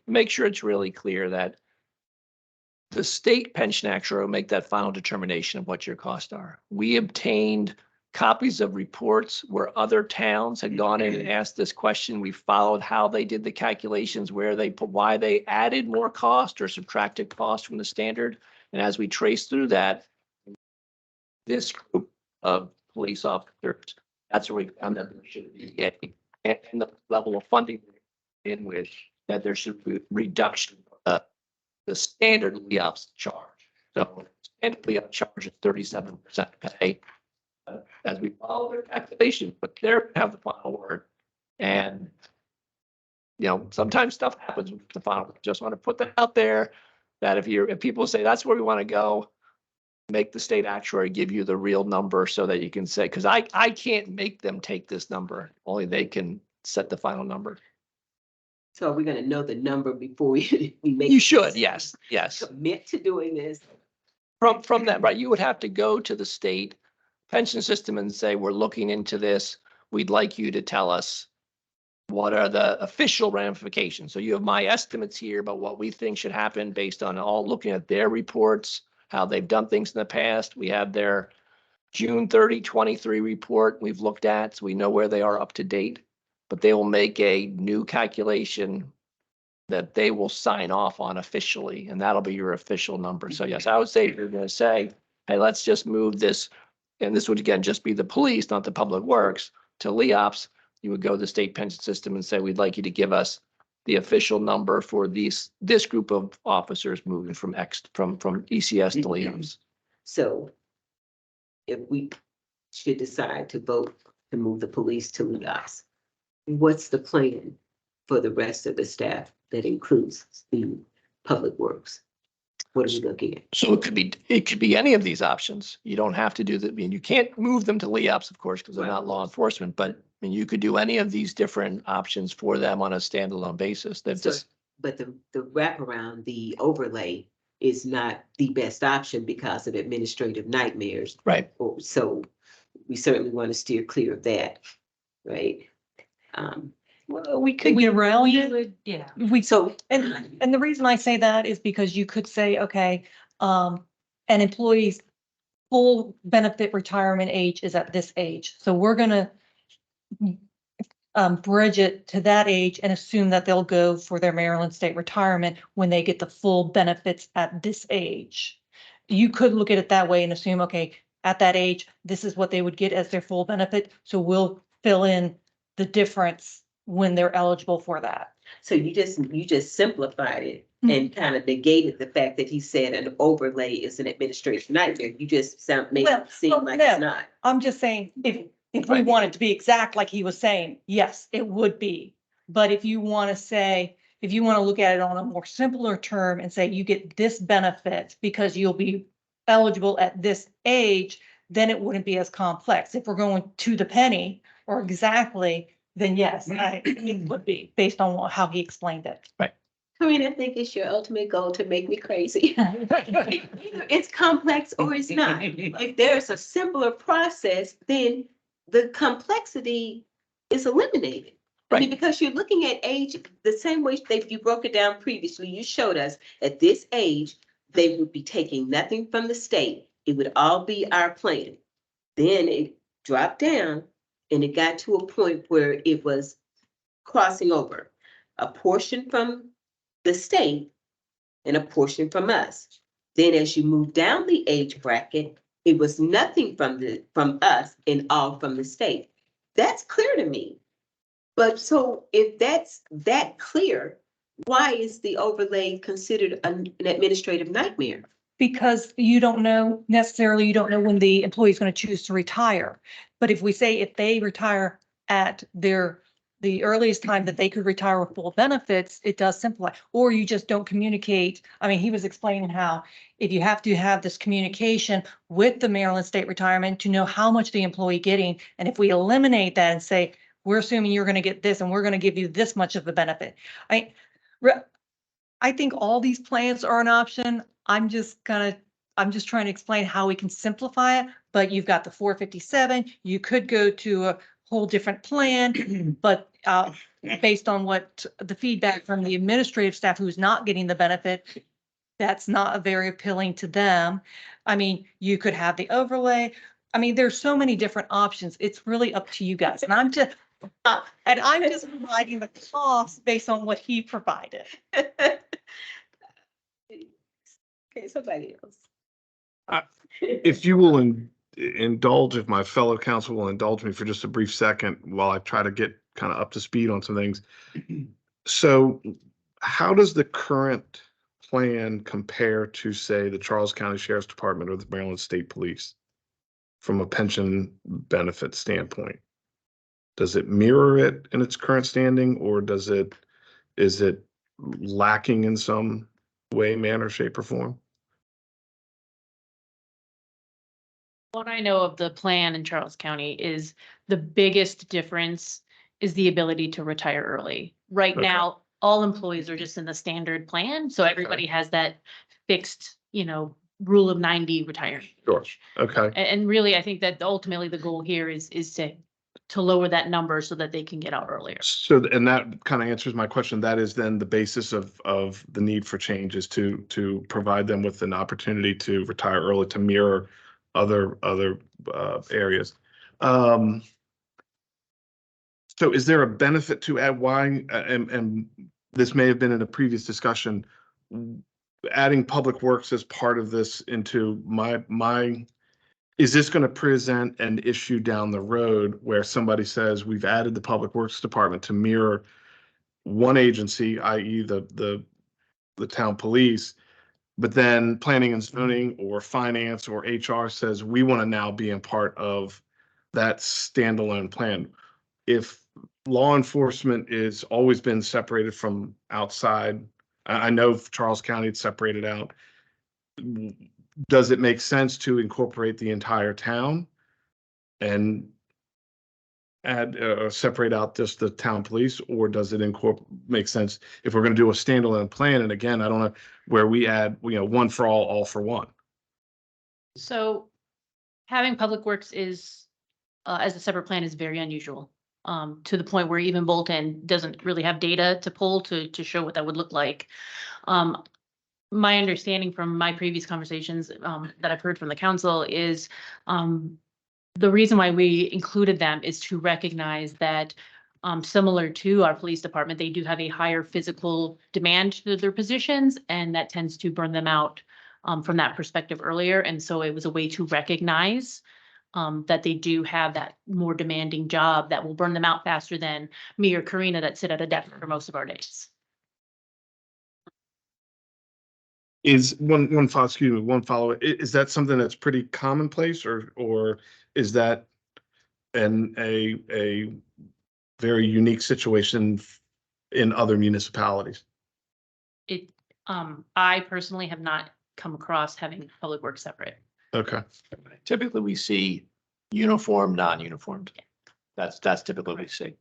make sure it's really clear that the state pension actuary will make that final determination of what your costs are. We obtained copies of reports where other towns had gone in and asked this question. We followed how they did the calculations, where they put, why they added more cost or subtracted cost from the standard. And as we trace through that, this group of police officers, that's where we found that there should be and the level of funding in which that there should be reduction of the standard LEOPS charge. So standard LEOPS charge is 37% pay. As we follow their calculation, but they have the final word. And sometimes stuff happens with the final. Just want to put that out there that if people say that's where we want to go, make the state actuary give you the real number so that you can say, because I can't make them take this number. Only they can set the final number. So are we going to know the number before we make? You should, yes. Commit to doing this. From that, right? You would have to go to the state pension system and say, we're looking into this. We'd like you to tell us what are the official ramifications. So you have my estimates here about what we think should happen based on all looking at their reports, how they've done things in the past. We have their June 30, 23 report we've looked at, so we know where they are up to date. But they will make a new calculation that they will sign off on officially, and that'll be your official number. So yes, I would say if you're going to say, hey, let's just move this, and this would again just be the police, not the public works, to LEOPS, you would go to the state pension system and say, we'd like you to give us the official number for this group of officers moving from ECS to LEOPS. So if we should decide to vote to move the police to LEOPS, what's the plan for the rest of the staff that includes the public works? What are we looking at? So it could be any of these options. You don't have to do that. I mean, you can't move them to LEOPS, of course, because they're not law enforcement, but I mean, you could do any of these different options for them on a standalone basis. But the wraparound, the overlay is not the best option because of administrative nightmares. Right. So we certainly want to steer clear of that, right? Well, we could get around it. Yeah. And the reason I say that is because you could say, okay, an employee's full benefit retirement age is at this age. So we're gonna bridge it to that age and assume that they'll go for their Maryland state retirement when they get the full benefits at this age. You could look at it that way and assume, okay, at that age, this is what they would get as their full benefit. So we'll fill in the difference when they're eligible for that. So you just simplified it and kind of negated the fact that he said an overlay is an administration nightmare. You just made it seem like it's not. I'm just saying, if we want it to be exact, like he was saying, yes, it would be. But if you want to look at it on a more simpler term and say you get this benefit because you'll be eligible at this age, then it wouldn't be as complex. If we're going to the penny or exactly, then yes, it would be based on how he explained it. Right. Karina, I think it's your ultimate goal to make me crazy. Either it's complex or it's not. If there's a simpler process, then the complexity is eliminated. I mean, because you're looking at age the same way that you broke it down previously. You showed us at this age, they would be taking nothing from the state. It would all be our plan. Then it dropped down and it got to a point where it was crossing over a portion from the state and a portion from us. Then as you move down the age bracket, it was nothing from us and all from the state. That's clear to me. But so if that's that clear, why is the overlay considered an administrative nightmare? Because you don't know when the employee is going to choose to retire. But if we say if they retire at the earliest time that they could retire with full benefits, it does simplify. Or you just don't communicate. I mean, he was explaining how if you have to have this communication with the Maryland State Retirement to know how much the employee getting, and if we eliminate that and say, we're assuming you're going to get this and we're going to give you this much of the benefit. I think all these plans are an option. I'm just kind of, I'm just trying to explain how we can simplify it, but you've got the 457. You could go to a whole different plan, but based on what the feedback from the administrative staff who's not getting the benefit, that's not very appealing to them. I mean, you could have the overlay. I mean, there's so many different options. It's really up to you guys. And I'm just providing the cost based on what he provided. Okay, somebody else. If you will indulge, if my fellow council will indulge me for just a brief second while I try to get kind of up to speed on some things. So how does the current plan compare to, say, the Charles County Sheriff's Department or the Maryland State Police from a pension benefit standpoint? Does it mirror it in its current standing, or is it lacking in some way, manner, shape, or form? What I know of the plan in Charles County is the biggest difference is the ability to retire early. Right Okay. now, all employees are just in the standard plan, so everybody has that fixed, rule of 90 retirement. Sure. age. Okay. And really, I think that ultimately the goal here is to lower that number so that they can get out earlier. So, and that kind of answers my question. That is then the basis of the need for change is to provide them with an opportunity to retire early, to mirror other areas. So is there a benefit to add why, and this may have been in a previous discussion, adding public works as part of this into is this going to present an issue down the road where somebody says we've added the public works department to mirror one agency, i.e. the town police, but then planning and zoning or finance or HR says we want to now be a part of that standalone plan? If law enforcement is always been separated from outside, I know Charles County it's separated out. Does it make sense to incorporate the entire town and add separate out just the town police, or does it make sense if we're going to do a standalone plan? And again, I don't know where we add, one for all for one. So having Public Works is, as a separate plan is very unusual. To the point where even Bolton doesn't really have data to pull to show what that would look like. My understanding from my previous conversations that I've heard from the council is the reason why we included them is to recognize that similar to our police department, they do have a higher physical demand to their positions, and that tends to burn them out from that perspective earlier. And so it was a way to recognize that they do have that more demanding job that will burn them out faster than me or Karina that sit at a desk for most of our days. Is one follow. Is that something that's pretty commonplace, or is that a very unique situation in other municipalities? I personally have not come across having Public Works separate. Okay. Typically, we see uniform, non-uniformed. That's typically what we see.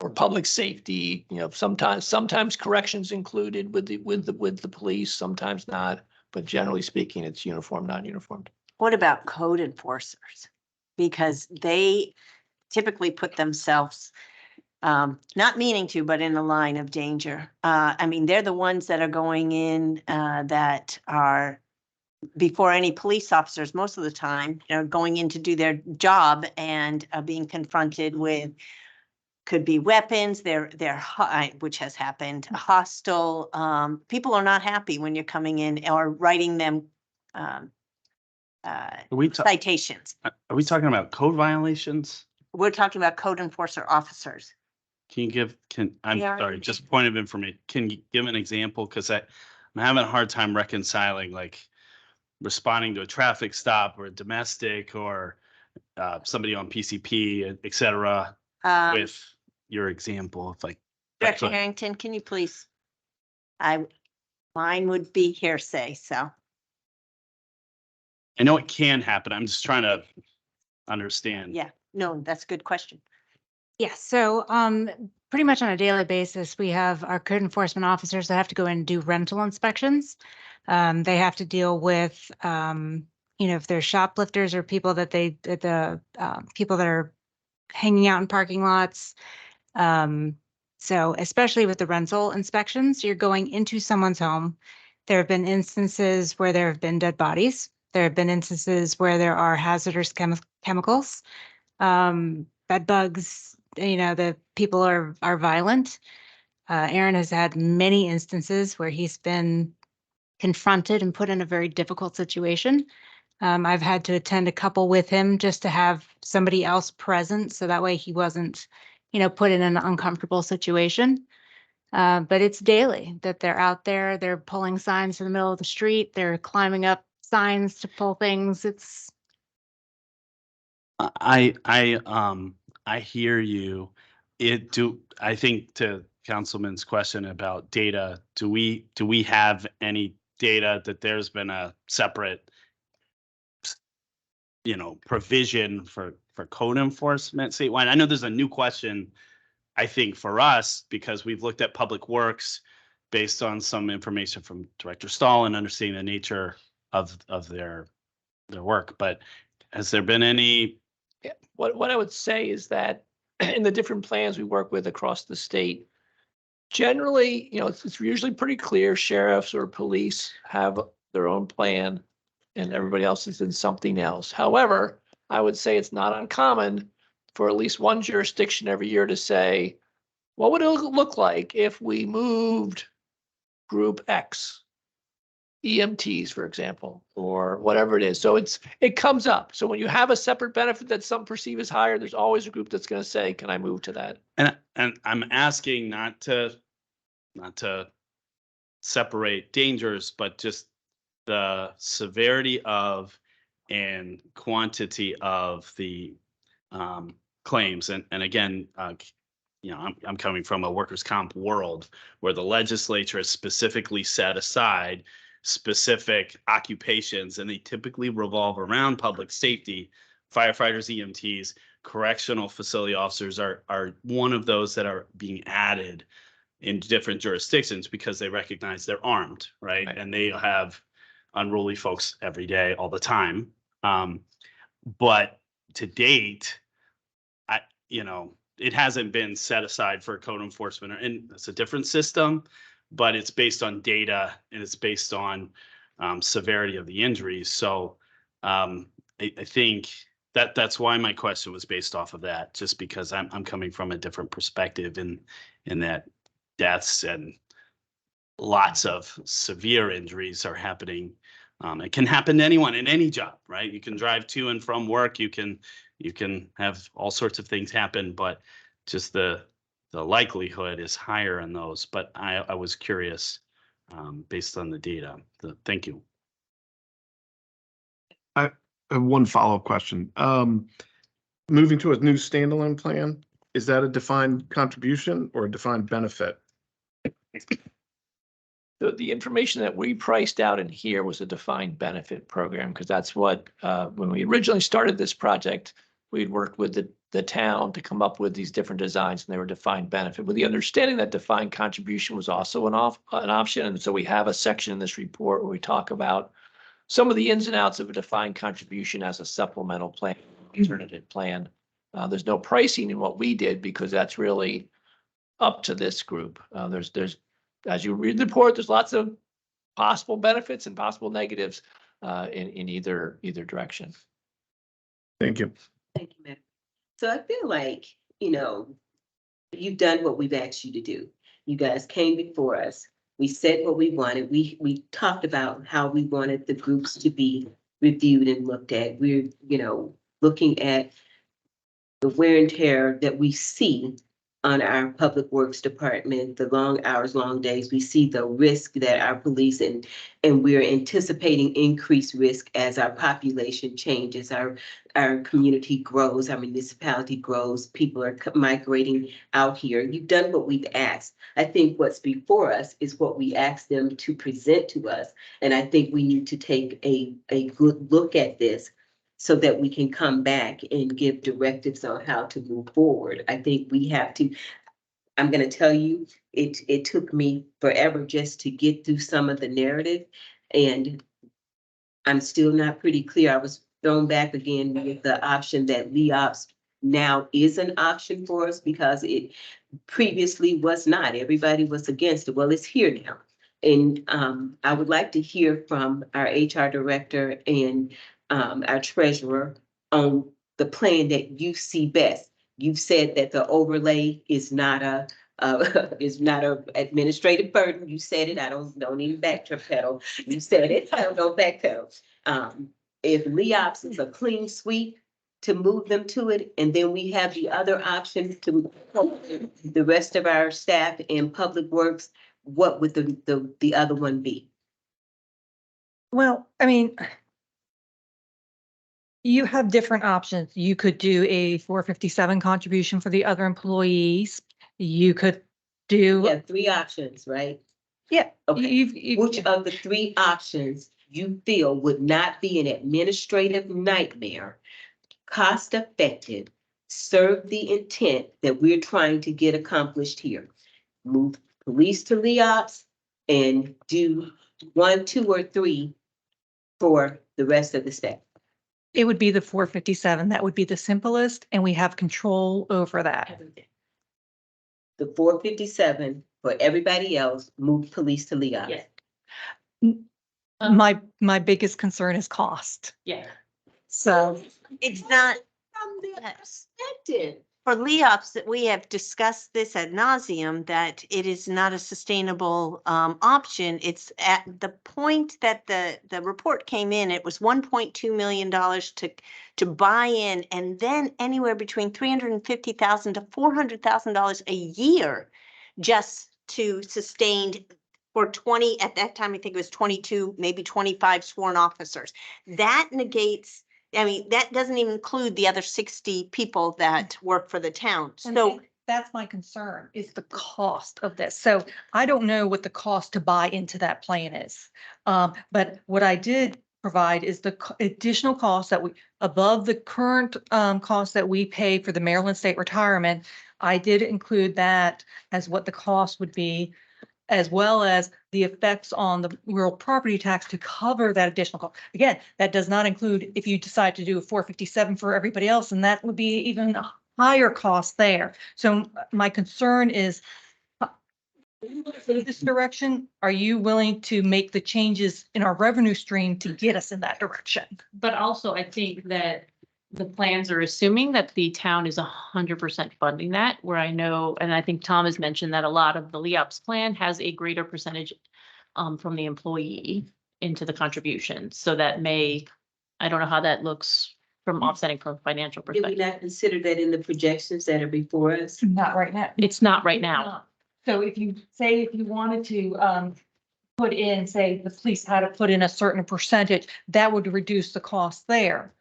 Or public safety, sometimes corrections included with the police, sometimes not. But generally speaking, it's uniform, non-uniformed. What about code enforcers? Because they typically put themselves, not meaning to, but in a line of danger. I mean, they're the ones that are going in that are before any police officers most of the time, going in to do their job and being confronted with could be weapons, which has happened, hostile. People are not happy when you're coming in or writing them citations. Are we talking about code violations? We're talking about code enforcer officers. I'm Yeah. sorry, just point of information. Can you give an example? Because I'm having a hard time reconciling like responding to a traffic stop or a domestic or somebody on PCP, et cetera, with your example of like. Director Harrington, can you please? Mine would be hearsay, so. I know it can happen. I'm just trying to understand. Yeah, no, that's a good question. Yeah, so pretty much on a daily basis, we have our code enforcement officers that have to go in and do rental inspections. They have to deal with, if they're shoplifters or people that people that are hanging out in parking lots. So especially with the rental inspections, you're going into someone's home. There have been instances where there have been dead bodies. There have been instances where there are hazardous chemicals, bed bugs, the people are violent. Aaron has had many instances where he's been confronted and put in a very difficult situation. I've had to attend a couple with him just to have somebody else present, so that way he wasn't, put in an uncomfortable situation. But it's daily that they're out there, they're pulling signs in the middle of the street, they're climbing up signs to pull things. I hear you. I think to Councilman's question about data, do we have any data that there's been a separate, provision for code enforcement statewide? I know there's a new question, I think, for us, because we've looked at Public Works based on some information from Director Stahl and understanding the nature of their work. But has there been any? Yeah, what I would say is that in the different plans we work with across the state, generally, it's usually pretty clear. Sheriffs or police have their own plan and everybody else is in something else. However, I would say it's not uncommon for at least one jurisdiction every year to say, what would it look like if we moved group X, EMTs, for example, or whatever it is. So it comes up. So when you have a separate benefit that some perceive as higher, there's always a group that's going to say, can I move to that? And I'm asking not to separate dangers, but just the severity of and quantity of the claims. And again, I'm coming from a workers' comp world where the legislature has specifically set aside specific occupations, and they typically revolve around public safety. Firefighters, EMTs, correctional facility officers are one of those that are being added in different jurisdictions because they recognize they're armed, right? And they have unruly folks every day, all the time. But to date, it hasn't been set aside for code enforcement, and it's a different system, but it's based on data and it's based on severity of the injuries. So I think that's why my question was based off of that, just because I'm coming from a different perspective in that deaths and lots of severe injuries are happening. It can happen to anyone in any job, right? You can drive to and from work. You can have all sorts of things happen, but just the likelihood is higher in those. But I was curious based on the data. Thank you. I have one follow-up question. Moving to a new standalone plan, is that a defined contribution or a defined benefit? The information that we priced out in here was a defined benefit program, because that's what, when we originally started this project, we'd worked with the town to come up with these different designs, and they were defined benefit, with the understanding that defined contribution was also an option. And so we have a section in this report where we talk about some of the ins and outs of a defined contribution as a supplemental plan, alternative plan. There's no pricing in what we did because that's really up to this group. There's as you read the report, there's lots of possible benefits and possible negatives in either direction. Thank you. Thank you, Matt. So I feel like, you've done what we've asked you to do. You guys came before us. We said what we wanted. We talked about how we wanted the groups to be reviewed and looked at. We're, looking at the wear and tear that we see on our public works department, the long hours, long days. We see the risk that our police and we're anticipating increased risk as our population changes, our community grows, our municipality grows, people are migrating out here. You've done what we've asked. I think what's before us is what we asked them to present to us. And I think we need to take a good look at this so that we can come back and give directives on how to move forward. I think we have to, I'm going to tell you, it took me forever just to get through some of the narrative And I'm still not pretty clear. I was thrown back again with the option that LEOPS now is an option for us because it previously was not. Everybody was against it. Well, it's here now. And I would like to hear from our HR director and our treasurer on the plan that you see best. You've said that the overlay is not a is not a administrative burden. You said it. I don't even backpedal. You said it. I don't backpedal. If LEOPS is a clean sweep to move them to it, and then we have the other option to the rest of our staff in Public Works, what would the other one be? Well, I mean, you have different options. You could do a 457 contribution for the other employees. You could do, We have three options, right? yeah. Okay. you've- Which of the three options you feel would not be an administrative nightmare, cost effective, serve the intent that we're trying to get accomplished here? Move police to LEOPS and do 1, 2, or 3 for the rest of the staff. It would be the 457. That would be the simplest, and we have control over that. The 457 for everybody else, move police to LEOPS. Yes. My biggest concern is cost. Yeah. So It's not, From their Yes. perspective. for LEOPS, that we have discussed this ad nauseum, that it is not a sustainable option. It's at the point that the report came in, it was $1.2 million to buy in, and then anywhere between $350,000 to $400,000 a year just to sustain for 20, at that time, I think it was 22, maybe 25 sworn officers. That negates, I mean, that doesn't even include the other 60 people that work for the town. And So that's my concern, is the cost of this. So I don't know what the cost to buy into that plan is. But what I did provide is the additional costs that we, above the current cost that we pay for the Maryland State Retirement. I did include that as what the cost would be, as well as the effects on the real property tax to cover that additional cost. Again, that does not include if you decide to do a 457 for everybody else, and that would be even a higher cost there. So my concern is, this direction, are you willing to make the changes in our revenue stream to get us in that direction? But also, I think that the plans are assuming that the town is 100% funding that, where I know, and I think Tom has mentioned that a lot of the LEOPS plan has a greater percentage from the employee into the contribution. So that may, I don't know how that looks from offsetting from a financial Did we perspective. not consider that in the projections that are before us? Not right now. It's not right now. So if you say, if you wanted to put in, say, the police had to put in a certain percentage, that would reduce the cost there.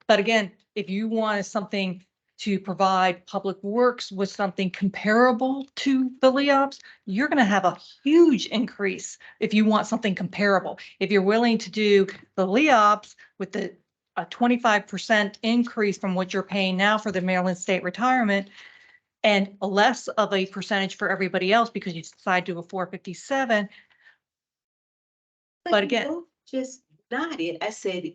But again, if you wanted something to provide Public Works with something comparable to the LEOPS, you're going to have a huge increase if you want something comparable. If you're willing to do the LEOPS with a 25% increase from what you're paying now for the Maryland State Retirement, and less of a percentage for everybody else because you decide to do a 457. But you again- both just nodded. I said,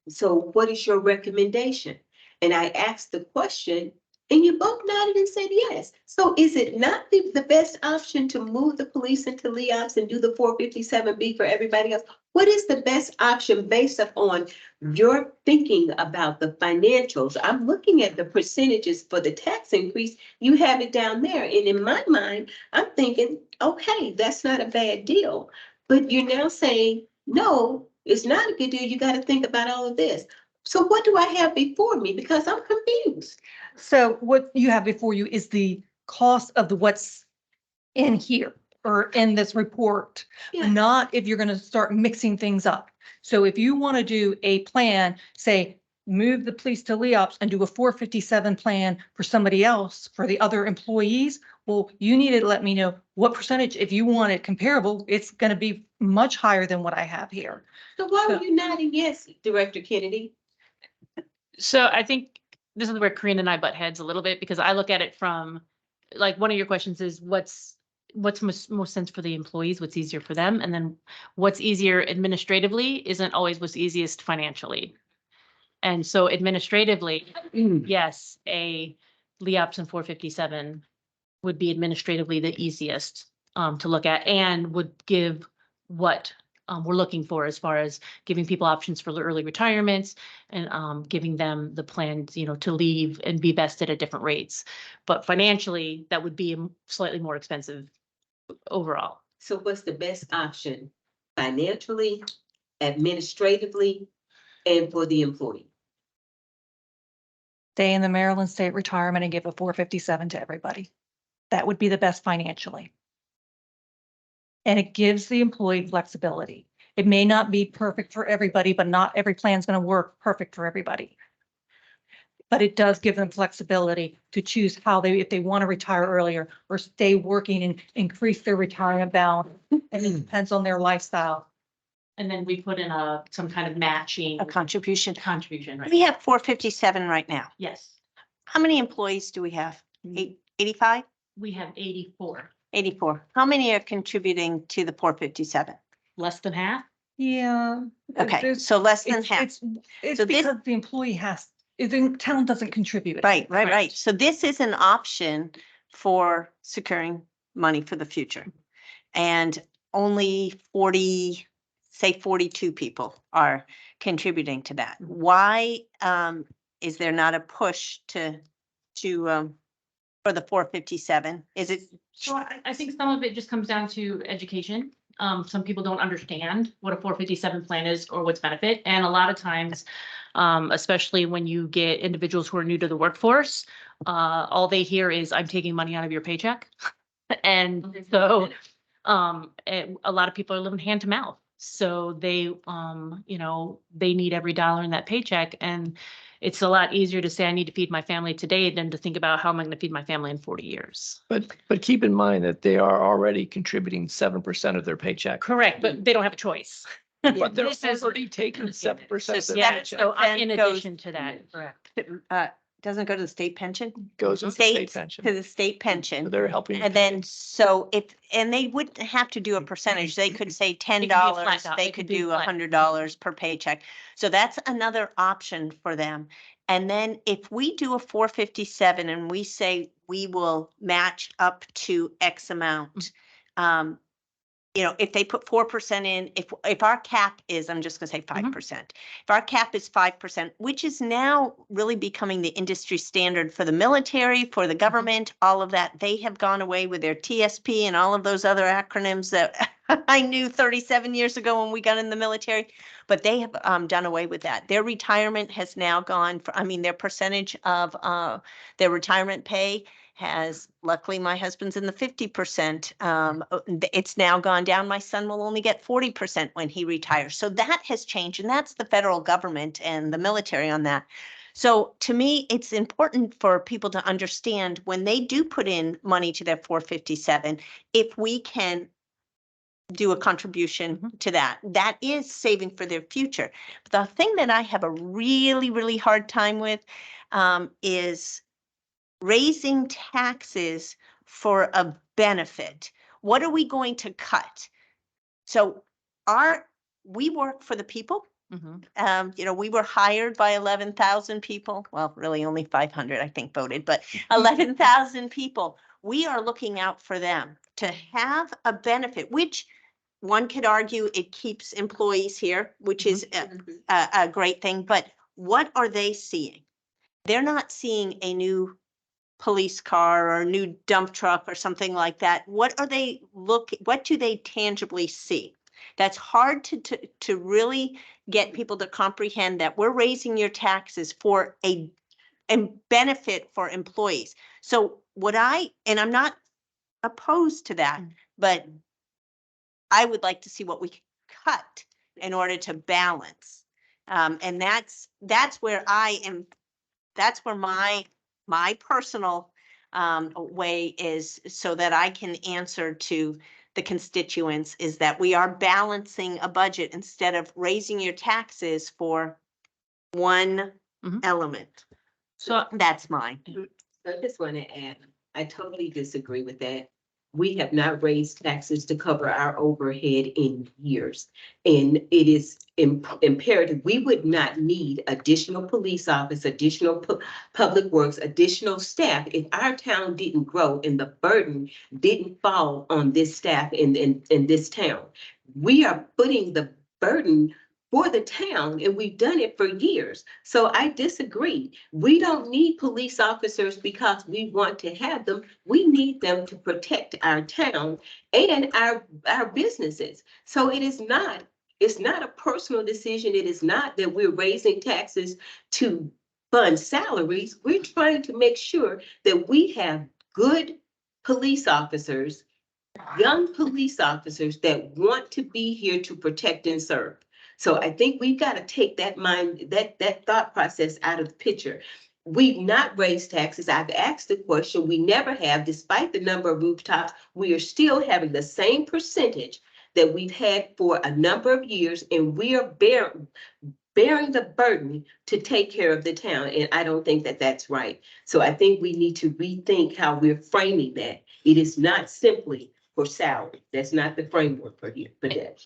so what is your recommendation? And I asked the question and you both nodded and said yes. So is it not the best option to move the police into LEOPS and do the 457B for everybody else? What is the best option based upon your thinking about the financials? I'm looking at the percentages for the tax increase. You have it down there. And in my mind, I'm thinking, okay, that's not a bad deal. But you're now saying, no, it's not a good deal. You got to think about all of this. So what do I have before me? Because I'm confused. So what you have before you is the cost of what's in here or in this report, Yeah. not if you're going to start mixing things up. So if you want to do a plan, say, move the police to LEOPS and do a 457 plan for somebody else, for the other employees, well, you need to let me know what percentage. If you want it comparable, it's going to be much higher than what I have here. So why were you nodding yes, Director Kennedy? So I think this is where Karina and I butt heads a little bit because I look at it from, like, one of your questions is what's most sense for the employees, what's easier for them, and then what's easier administratively isn't always what's easiest financially. And so administratively, yes, a LEOPS 457 would be administratively the easiest to look at and would give what we're looking for as far as giving people options for early retirements and giving them the plans, you know, to leave and be vested at different rates. But financially, that would be slightly more expensive overall. So what's the best option financially, administratively, and for the employee? Stay in the Maryland State Retirement and give a 457 to everybody. That would be the best financially. And it gives the employee flexibility. It may not be perfect for everybody, but not every plan's going to work perfect for everybody. But it does give them flexibility to choose how they, if they want to retire earlier or stay working and increase their retirement balance. And it depends on their lifestyle. And then we put in some kind of matching A contribution. right? We have 457 right now. Yes, How many employees do we have? 85? we have 84, 84. How many are contributing to the 457? less than half. Yeah. Okay, so less than half. It's So this- because the employee has, the town doesn't contribute. Right. Correct. So this is an option for securing money for the future. And only 40, say 42 people are contributing to that. Why is there not a push to for the 457? Is it? So I think some of it just comes down to education. Some people don't understand what a 457 plan is or what's benefit. And a lot of times, especially when you get individuals who are new to the workforce, all they hear is, I'm taking money out of your paycheck. And so a lot of people are living hand to mouth. So they, you know, they need every dollar in that paycheck. And it's a lot easier to say, I need to feed my family today than to think about how am I going to feed my family in 40 years. But keep in mind that they are already contributing 7% of their paycheck. Correct, but they don't have a choice. But they're This is- already taking 7% of their Yeah, paycheck. so in 7% goes- addition to that, correct. Doesn't go to the state pension? Goes to the state pension. To the state So pension. they're helping. And then, so if, and they wouldn't have to do a percentage, they could say $10, dollar. they It could could be do flat. $100 per paycheck. So that's another option for them. And then if we do a 457 and we say we will match up to X amount, you know, if they put 4% in, if our cap is, I'm just gonna say 5%. If our cap is 5%, which is now really becoming the industry standard for the military, for the government, all of that, they have gone away with their TSP and all of those other acronyms that I knew 37 years ago when we got in the military, but they have done away with that. Their retirement has now gone for, I mean, their percentage of their retirement pay has, luckily my husband's in the 50%. It's now gone down. My son will only get 40% when he retires. So that has changed, and that's the federal government and the military on that. So to me, it's important for people to understand when they do put in money to their 457, if we can do a contribution to that, that is saving for their future. But the thing that I have a really, really hard time with is raising taxes for a benefit. What are we going to cut? So we work for the people. You know, we were hired by 11,000 people. Well, really only 500, I think, voted, but 11,000 people. We are looking out for them to have a benefit, which one could argue it keeps employees here, which is a great thing. But what are they seeing? They're not seeing a new police car or a new dump truck or something like that. What do they tangibly see? That's hard to really get people to comprehend that we're raising your taxes for a benefit for employees. So and I'm not opposed to that, but I would like to see what we can cut in order to balance. And that's where that's where my personal way is, so that I can answer to the constituents, is that we are balancing a budget instead of raising your taxes for one element. So That's mine. So I just want to add, I totally disagree with that. we have not raised taxes to cover our overhead in years. And it is imperative, we would not need additional police officers, additional public works, additional staff if our town didn't grow and the burden didn't fall on this staff in this town. We are putting the burden for the town, and we've done it for years. So I disagree. We don't need police officers because we want to have them. We need them to protect our town and our businesses. So it's not a personal decision. It is not that we're raising taxes to fund salaries. We're trying to make sure that we have good police officers, young police officers that want to be here to protect and serve. So I think we've got to take that thought process out of the picture. We've not raised taxes. I've asked the question. We never have, despite the number of rooftops. We are still having the same percentage that we've had for a number of years, and we are bearing the burden to take care of the town. And I don't think that that's right. So I think we need to rethink how we're framing that. It is not simply for salary. That's not the framework for that.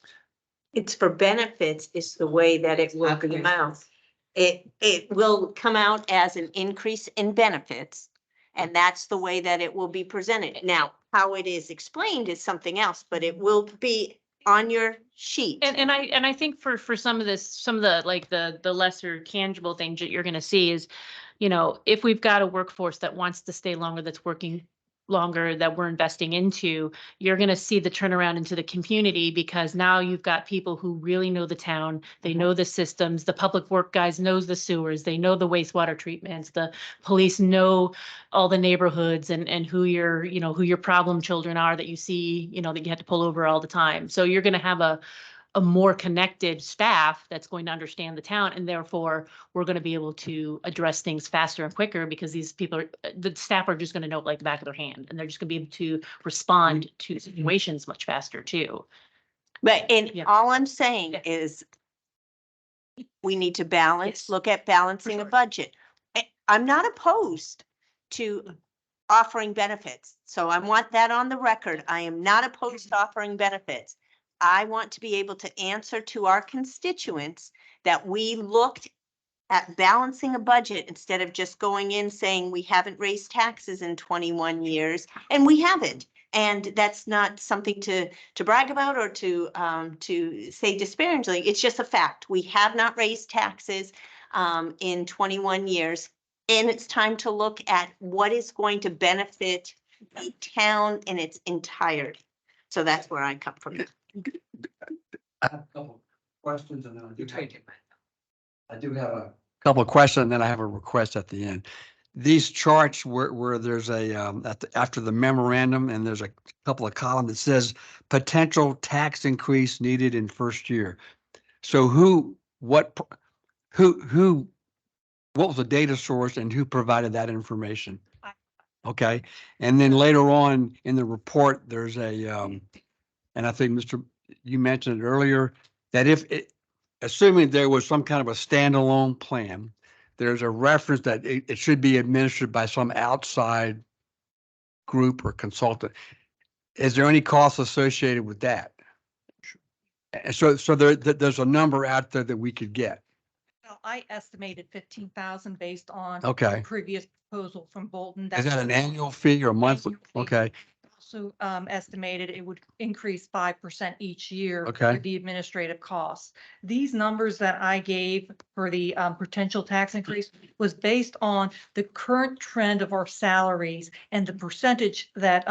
It's for benefits is the way that it will come out. It will come out as an increase in benefits. And that's the way that it will be presented. Now, how it is explained is something else, but it will be on your sheet. And I think for some of the like the lesser tangible things that you're gonna see is, you know, if we've got a workforce that wants to stay longer, that's working longer, that we're investing into, you're going to see the turnaround into the community, because now you've got people who really know the town. They know the systems. The public work guys knows the sewers. They know the wastewater treatments. The police know all the neighborhoods and who your problem children are that you see, you know, that you have to pull over all the time. So you're going to have a more connected staff that's going to understand the town, and therefore we're going to be able to address things faster and quicker, because these people the staff are just going to know it like the back of their hand, and they're just going to be able to respond to situations much faster too. But Yeah. all I'm saying is we need to balance, look at balancing a budget. I'm not opposed to offering benefits. So I want that on the record. I am not opposed to offering benefits. I want to be able to answer to our constituents that we looked at balancing a budget instead of just going in saying we haven't raised taxes in 21 years, and we haven't. And that's not something to brag about or to say disparagingly. It's just a fact. We have not raised taxes in 21 years. And it's time to look at what is going to benefit the town in its entirety. So that's where I come from. I have a couple questions and then I do have a couple of questions and then I have a request at the end. These charts where there's a, after the memorandum, and there's a couple of columns that says potential tax increase needed in first year. So what was the data source and who provided that information? Okay. And then later on in the report, there's a, and I think you mentioned it earlier, that assuming there was some kind of a standalone plan, there's a reference that it should be administered by some outside group or consultant. Is there any cost associated with that? And so there's a number out there that we could get. Well, I estimated 15,000 based on Okay. the previous proposal from Bolton. Is that an annual fee or monthly? Annual fee. Okay. Also estimated it would increase 5% each year Okay. for the administrative costs. These numbers that I gave for the potential tax increase was based on the current trend of our salaries and the percentage that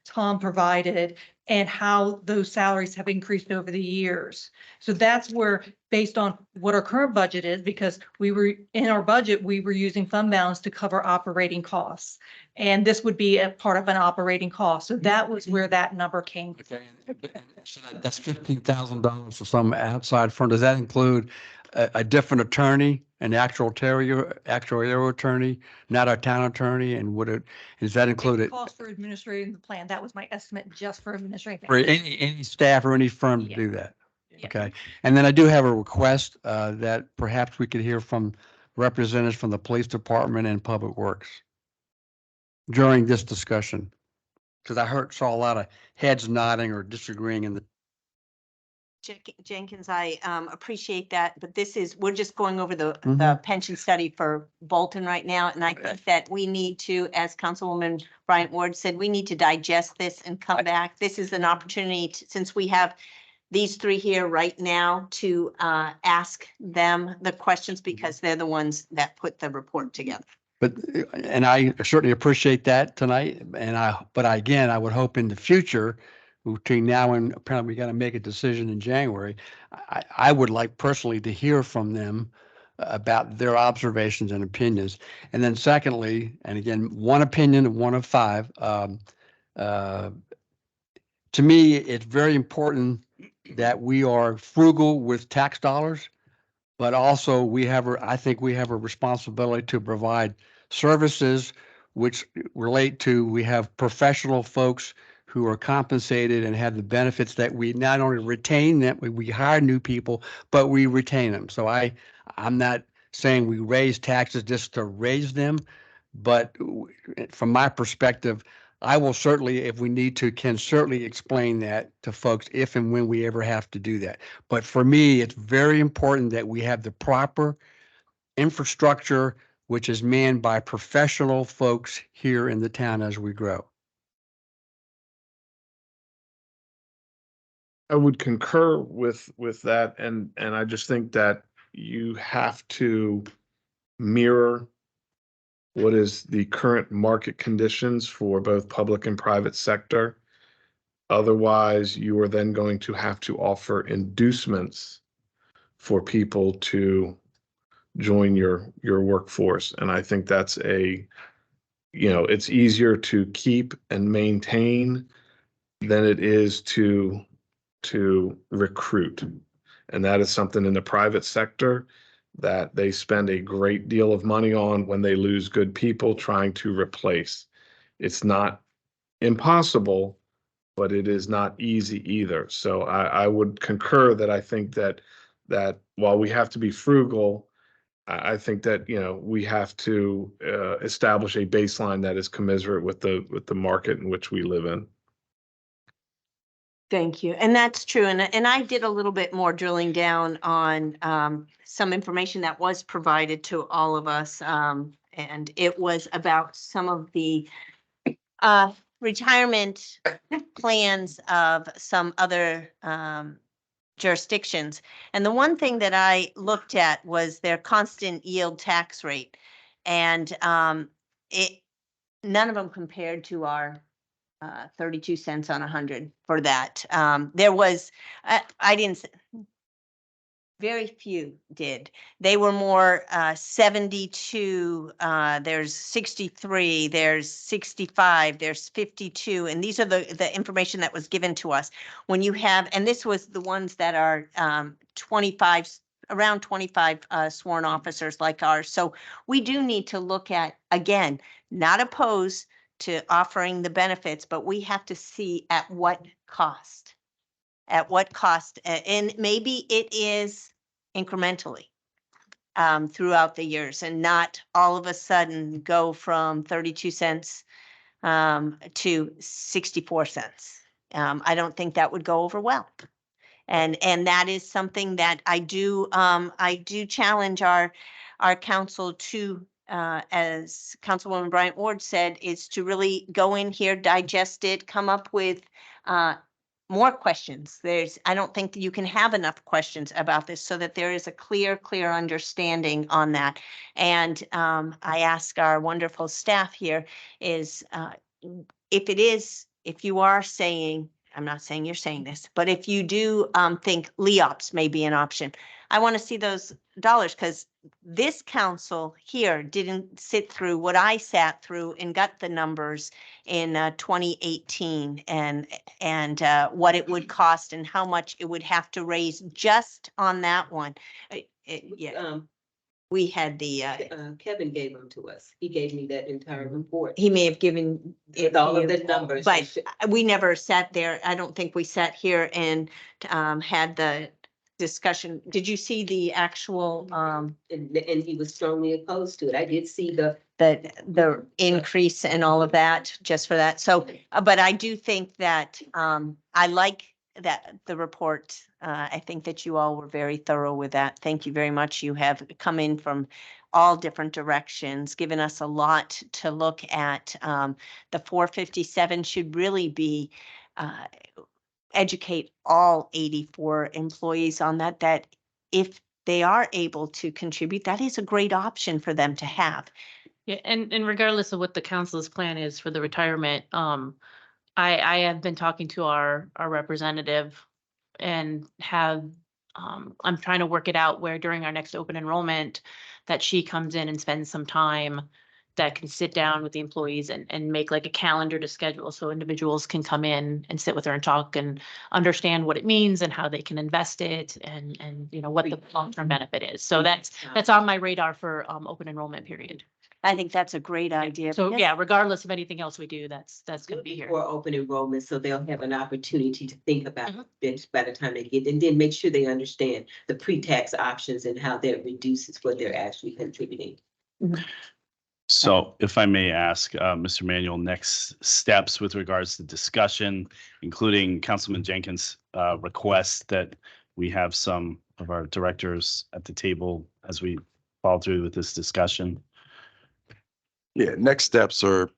Tom provided and how those salaries have increased over the years. So that's where, based on what our current budget is, because we were in our budget, we were using fund balance to cover operating costs. And this would be a part of an operating cost. So that was where that number came from. Okay. So that's $15,000 for some outside firm. Does that include a different attorney, an actuarial attorney, not our town attorney? And does that include it? Cost for administrating the plan. That was my estimate just for administrating. For any staff or any firm to Yeah. do that? Yeah. Okay. And then I do have a request that perhaps we could hear from representatives from the police department and public works during this discussion. Because saw a lot of heads nodding or disagreeing in the. Jenkins, I appreciate that, but we're just going over the Mhm. pension study for Bolton right now. And I think that we need to, as Councilwoman Bryant Ward said, we need to digest this and come back. This is an opportunity, since we have these three here right now, to ask them the questions because they're the ones that put the report together. But, and I certainly appreciate that tonight. But again, I would hope in the future, between now and apparently we got to make a decision in January, I would like personally to hear from them about their observations and opinions. And then secondly, and again, one opinion, one of five, to me, it's very important that we are frugal with tax dollars, but also I think we have a responsibility to provide services which relate to, we have professional folks who are compensated and have the benefits that we not only retain them, we hire new people, but we retain them. So I'm not saying we raise taxes just to raise them, but from my perspective, I will certainly, if we need to, can certainly explain that to folks if and when we ever have to do that. But for me, it's very important that we have the proper infrastructure, which is manned by professional folks here in the town as we grow. I would concur with that, and I just think that you have to mirror what is the current market conditions for both public and private sector. Otherwise, you are then going to have to offer inducements for people to join your workforce. And I think that's it's easier to keep and maintain than it is to recruit. And that is something in the private sector that they spend a great deal of money on when they lose good people trying to replace. It's not impossible, but it is not easy either. So I would concur that I think that while we have to be frugal, I think that, we have to establish a baseline that is commensurate with the market in which we live in. Thank you. And that's true. And I did a little bit more drilling down on some information that was provided to all of us. And it was about some of the retirement plans of some other jurisdictions. And the one thing that I looked at was their constant yield tax rate. And none of them compared to our 32 cents on 100 for that. There was, I didn't, very few did. They were more 72, there's 63, there's 65, there's 52. And these are the information that was given to us. When you have, and this was the ones that are 25, around 25 sworn officers like ours. So we do need to look at, again, not opposed to offering the benefits, but we have to see at what cost. At what cost, and maybe it is incrementally throughout the years, and not all of a sudden go from 32 cents to 64 cents. I don't think that would go over well. And that is something that I do challenge our council to, as Councilwoman Bryant Ward said, is to really go in here, digest it, come up with more questions. I don't think that you can have enough questions about this so that there is a clear understanding on that. And I ask our wonderful staff here is, if you are saying, I'm not saying you're saying this, but if you do think LEOPS may be an option, I want to see those dollars, because this council here didn't sit through what I sat through and got the numbers in 2018 and what it would cost and how much it would have to raise just on that one. Yeah. We had the Kevin gave them to us. He gave me that entire report. he may have given it With all to of you, the numbers. but we never sat there. I don't think we sat here and had the discussion. Did you see the actual, And he was strongly opposed to it. I did see the the increase and all of that, just for that? So, but I do think that, I like that, the report. I think that you all were very thorough with that. Thank you very much. You have come in from all different directions, given us a lot to look at. The 457 should really be, educate all 84 employees on that, that if they are able to contribute, that is a great option for them to have. Yeah, and regardless of what the council's plan is for the retirement, I have been talking to our representative and have, I'm trying to work it out where during our next open enrollment, that she comes in and spends some time that can sit down with the employees and make like a calendar to schedule so individuals can come in and sit with her and talk and understand what it means and how they can invest it and you know what the long-term benefit is. So that's on my radar for open enrollment period. I think that's a great idea. So because- yeah, regardless of anything else we do, that's gonna be here. for open enrollment, so they'll have an opportunity to think about Mhm. this by the time they get, and then make sure they understand the pre-tax options and how that reduces what they're actually contributing. So if I may ask, Mr. Manuel, next steps with regards to discussion, including Councilman Jenkins' request that we have some of our directors at the table as we follow through with this discussion. Yeah, next steps are,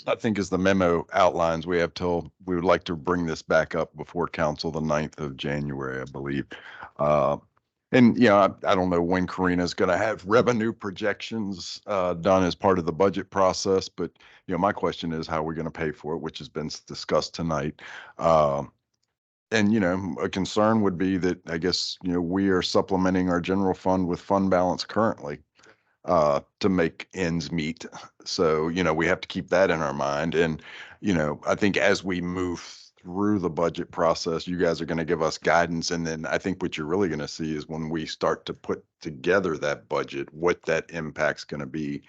I think as the memo outlines, we would like to bring this back up before council the 9th of January, I believe. And, you know, I don't know when Karina's going to have revenue projections done as part of the budget process, but, you know, my question is how are we going to pay for it, which has been discussed tonight. And, you know, a concern would be that, I guess, you know, we are supplementing our general fund with fund balance currently to make ends meet. So, you know, we have to keep that in our mind. And, you know, I think as we move through the budget process, you guys are going to give us guidance. And then I think what you're really going to see is when we start to put together that budget, what that impact's going to be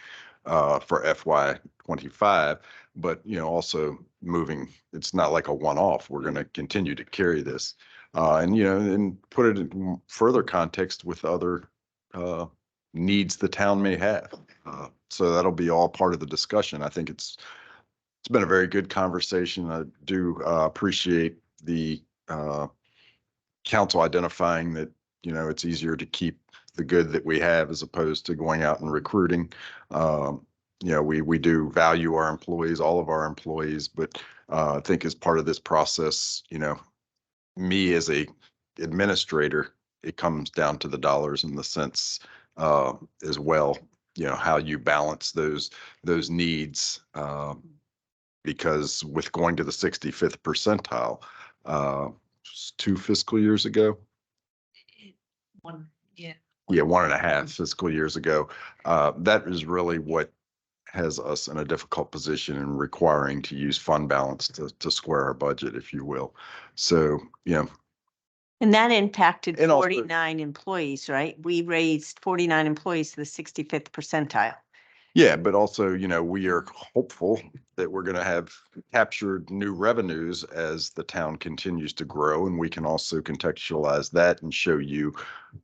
for FY25. But, you know, also moving, it's not like a one-off. We're going to continue to carry this. And, you know, and put it in further context with other needs the town may have. So that'll be all part of the discussion. I think it's been a very good conversation. I do appreciate the council identifying that, you know, it's easier to keep the good that we have as opposed to going out and recruiting. You know, we do value our employees, all of our employees, but I think as part of this process, you know, me as a administrator, it comes down to the dollars and the cents as well, you know, how you balance those needs. Because with going to the 65th percentile, 2 fiscal years ago. Yeah, 1.5 fiscal years ago. That is really what has us in a difficult position in requiring to use fund balance to square our budget, if you will. So, you know, And that impacted And also- 49 employees, right? We raised 49 employees to the 65th percentile. yeah, but also, you know, we are hopeful that we're going to have captured new revenues as the town continues to grow. And we can also contextualize that and show you,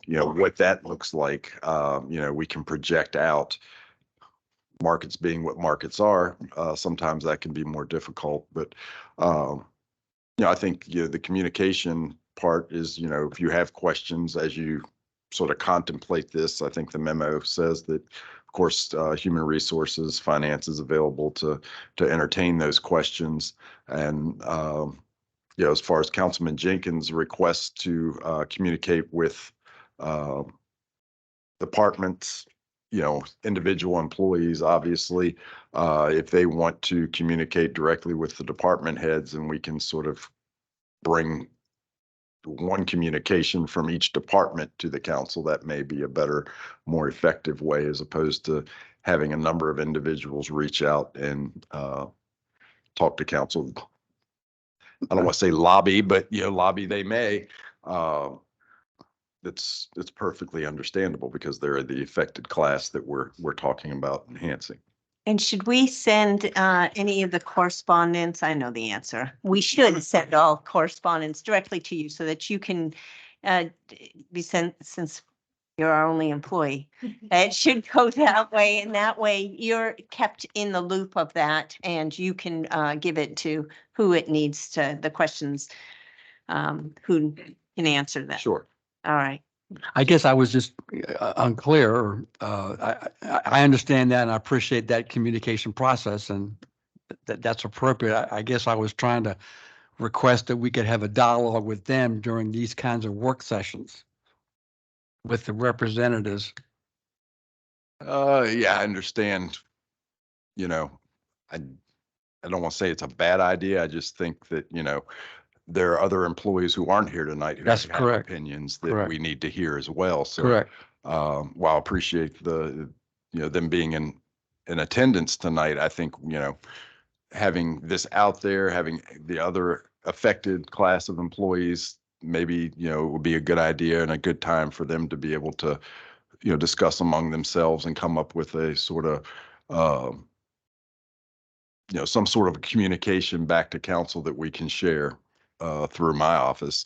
you know, what that looks like. You know, we can project out markets being what markets are. Sometimes that can be more difficult, but, you know, I think, you know, the communication part is, you know, if you have questions as you sort of contemplate this, I think the memo says that, of course, human resources, finance is available to entertain those questions. And, you know, as far as Councilman Jenkins' request to communicate with departments, you know, individual employees, obviously, if they want to communicate directly with the department heads, and we can sort of bring one communication from each department to the council, that may be a better, more effective way, as opposed to having a number of individuals reach out and talk to council. I don't want to say lobby, but, you know, lobby they may. It's perfectly understandable because they're the affected class that we're talking about enhancing. And should we send any of the correspondence? I know the answer. We should send all correspondence directly to you so that you can since you're our only employee. It should go that way, and that way you're kept in the loop of that, and you can give it to who it needs to, the questions, who can answer that. Sure. All right. I guess I was just unclear. Or, I understand that and I appreciate that communication process and that's appropriate. I guess I was trying to request that we could have a dialogue with them during these kinds of work sessions with the representatives. Yeah, I understand. You know, I don't want to say it's a bad idea. I just think that, there are other employees who aren't here tonight who That's have correct. opinions that Correct. we need to hear as well. So, Correct. while I appreciate them being in attendance tonight, I think, having this out there, having the other affected class of employees, maybe, it would be a good idea and a good time for them to be able to, discuss among themselves and come up with a sort of, some sort of communication back to council that we can share through my office,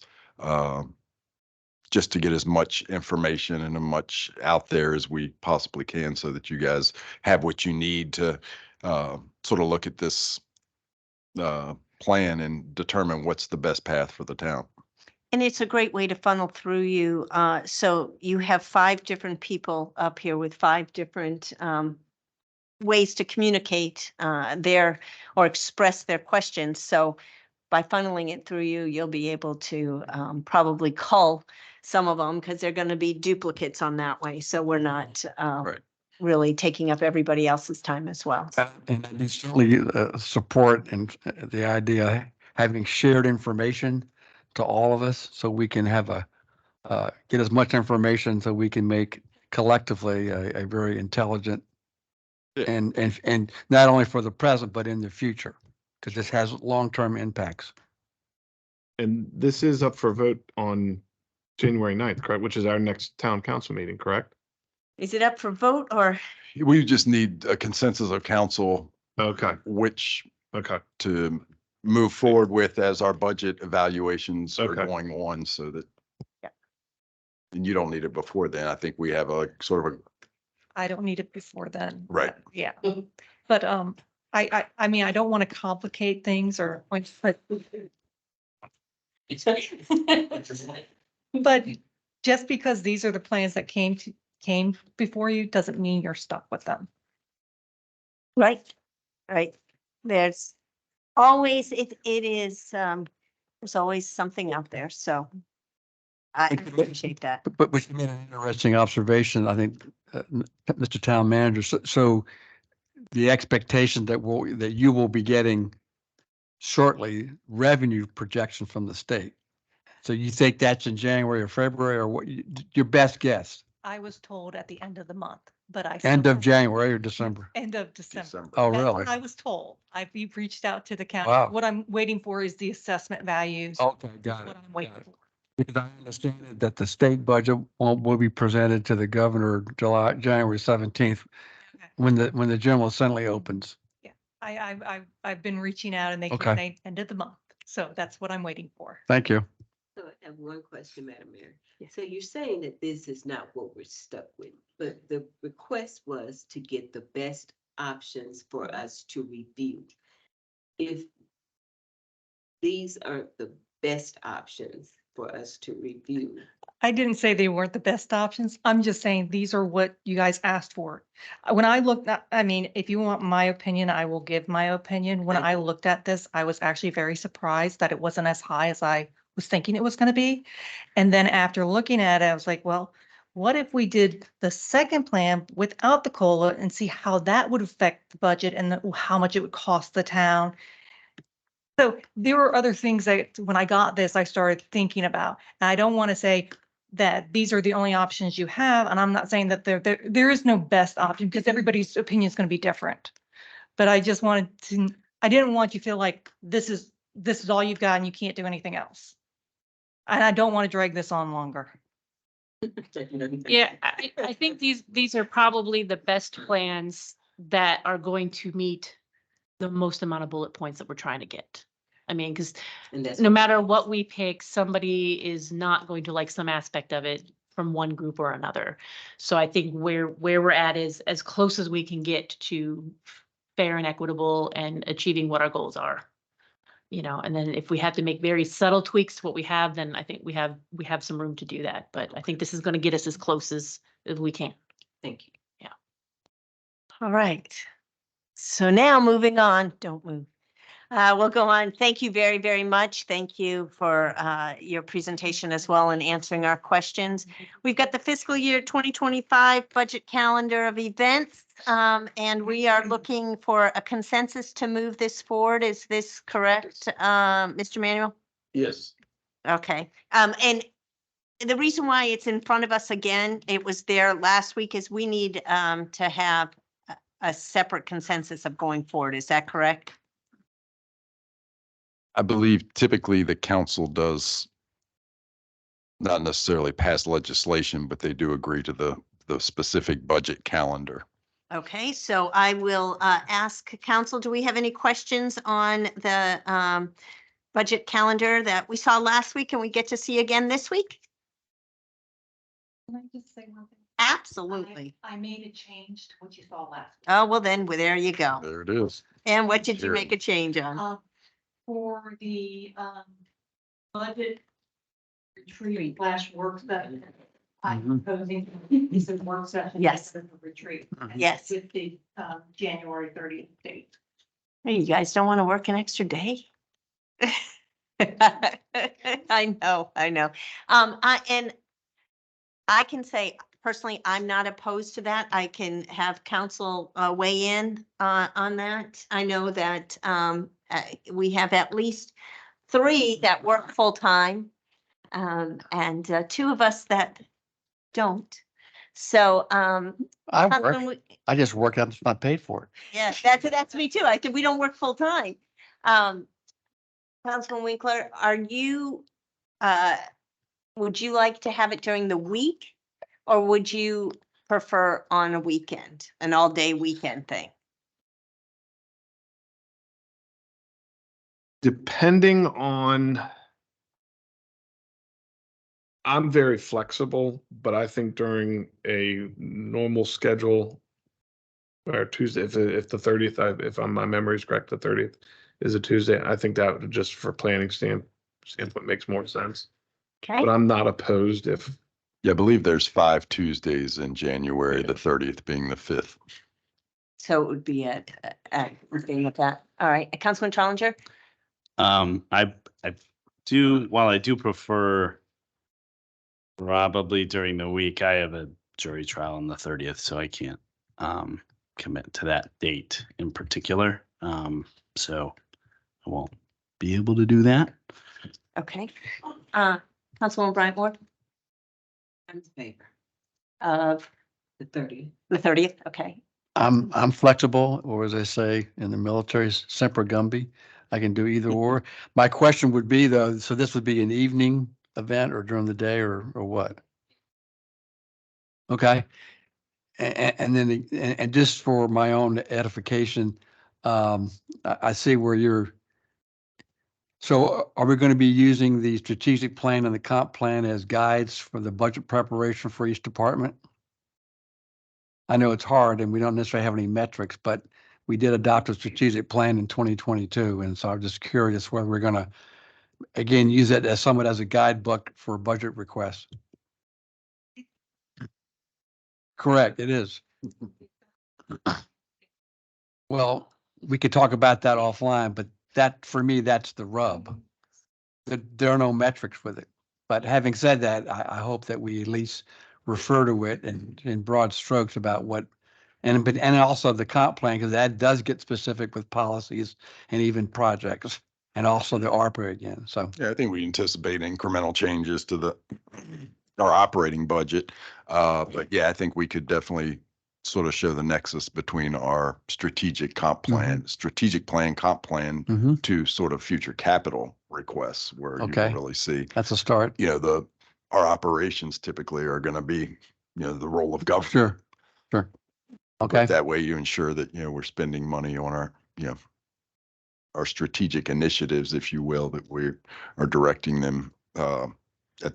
just to get as much information and as much out there as we possibly can so that you guys have what you need to sort of look at this plan and determine what's the best path for the town. And it's a great way to funnel through you. So you have 5 different people up here with 5 different ways to communicate or express their questions. So by funneling it through you, you'll be able to probably cull some of them because they're going to be duplicates on that way. So we're not Right. really taking up everybody else's time as well. And I certainly support and the idea having shared information to all of us so we can have get as much information so we can make collectively a very intelligent Yeah. and not only for the present, but in the future, because this has long-term impacts. And this is up for vote on January 9th, correct? Which is our next town council meeting, correct? Is it up for vote or? We just need a consensus of council, Okay, which okay. to move forward with as our budget evaluations are Okay. going on so that. Yeah. And you don't need it before then. I think we have a sort of a, I don't need it before then. Right. but Yeah. But, I mean, I don't want to complicate things but just because these are the plans that came before you doesn't mean you're stuck with them. Right, right. There's always, there's always something out there, so I appreciate that. But you made an interesting observation, I think, Mr. Town Manager. So the expectation that you will be getting shortly revenue projection from the state. So you think that's in January or February or what, your best guess? I was told at the end of the month, but I. End still of have- January or December? End of December. Oh, That's really? what I was told. We've reached out to the county. Wow. What I'm waiting for is the assessment values. Okay, got it. What I'm waiting got it. for. Because I understand that the state budget will be presented to the governor January 17th Okay. when the General Assembly opens. I've been reaching out and they Okay. keep saying end of the month. So that's what I'm waiting for. Thank you. So I have one question, Madam Mayor. So you're saying that this is not what we're stuck with, but the request was to get the best options for us to review. If these aren't the best options for us to review, I didn't say they weren't the best options. I'm just saying these are what you guys asked for. When I looked at, I mean, if you want my opinion, I will give my opinion. When I looked at this, I was actually very surprised that it wasn't as high as I was thinking it was going to be. And then after looking at it, I was like, well, what if we did the second plan without the COLA and see how that would affect the budget and how much it would cost the town? So there were other things that when I got this, I started thinking about. And I don't want to say that these are the only options you have. And I'm not saying that there is no best option because everybody's opinion is going to be different. But I just wanted to, I didn't want you to feel like this is all you've got and you can't do anything else. And I don't want to drag this on longer. Yeah, I think these are probably the best plans that are going to meet the most amount of bullet points that we're trying to get. I mean, because And that's no matter what we pick, somebody is not going to like some aspect of it from one group or another. So I think where we're at is as close as we can get to fair and equitable and achieving what our goals are. And then if we have to make very subtle tweaks to what we have, then I think we have some room to do that. But I think this is going to get us as close as we can. thank you. All right. So now moving on, don't move. We'll go on. Thank you very, very much. Thank you for your presentation as well and answering our questions. We've got the fiscal year 2025 budget calendar of events, and we are looking for a consensus to move this forward. Is this correct, Mr. Manuel? Yes. Okay. And the reason why it's in front of us again, it was there last week, is we need to have a separate consensus of going forward. Is that correct? I believe typically the council does not necessarily pass legislation, but they do agree to the specific budget calendar. Okay, so I will ask council, do we have any questions on the budget calendar that we saw last week and we get to see again this week? Can I just say one thing? Absolutely. I made a change to what you saw last. Oh, well then, there you go. There it is. And what did you Sure. make a change on? For the budget retreat / work session. I'm proposing this is work session. Yes. instead of a Retreat. Yes. With the January 30th date. Hey, you guys don't want to work an extra day? I know. I can say personally, I'm not opposed to that. I can have council weigh in on that. I know that we have at least 3 that work full-time, and 2 of us that don't. So, I work. Councilman Wi- I just work. I'm just not paid for it. yeah, that's me too. I said, we don't work full-time. Councilman Winkler, are you, would you like to have it during the week? Or would you prefer on a weekend, an all-day weekend thing? Depending on, I'm very flexible, but I think during a normal schedule or Tuesday, if the 30th, if my memory is correct, the 30th is a Tuesday, I think that would just for planning standpoint makes more sense. Okay, But I'm not opposed if, Yeah, I believe there's 5 Tuesdays in January, the 30th being the 5th. so it would be we're staying with that. All right, Councilman Trollinger? I do, while I do prefer probably during the week, I have a jury trial on the 30th, so I can't commit to that date in particular. So I won't be able to do that. Okay. Councilwoman Bryant Ward? I'm in favor. Of The 30th. the 30th, okay. I'm flexible, or as I say in the military, semper gumby. I can do either or. My question would be though, so this would be an evening event or during the day or what? Okay. And then, and just for my own edification, I see where you're. So are we going to be using the strategic plan and the comp plan as guides for the budget preparation for each department? I know it's hard and we don't necessarily have any metrics, but we did adopt a strategic plan in 2022. And so I'm just curious whether we're going to, again, use it as somewhat as a guidebook for budget requests. Correct, it is. Well, we could talk about that offline, but that, for me, that's the rub. There are no metrics with it. But having said that, I hope that we at least refer to it in broad strokes about what, and also the comp plan, because that does get specific with policies and even projects, and also the ARPA again, so. Yeah, I think we anticipate incremental changes to our operating budget. But yeah, I think we could definitely sort of show the nexus between our strategic comp plan, strategic plan, comp plan to sort of future capital requests where you can really see, That's a start. Our operations typically are going to be, the role of government. Sure. But Okay. that way you ensure that, we're spending money on our, our strategic initiatives, if you will, that we are directing them at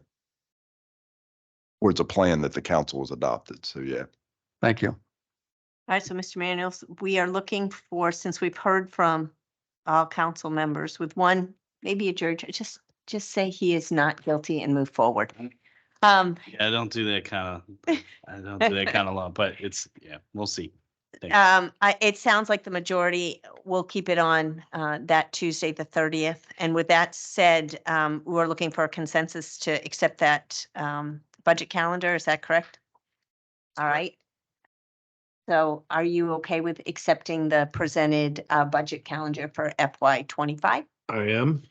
towards a plan that the council has adopted. So, yeah. Thank you. All right, so Mr. Manuel, we are looking for, since we've heard from all council members with one, maybe a judge, just say he is not guilty and move forward. Yeah, I don't do that kind of law, but it's, yeah, we'll see. Thanks. It sounds like the majority will keep it on that Tuesday, the 30th. And with that said, we're looking for a consensus to accept that budget calendar. Is that correct? All right. So are you okay with accepting the presented budget calendar for FY 25? I am.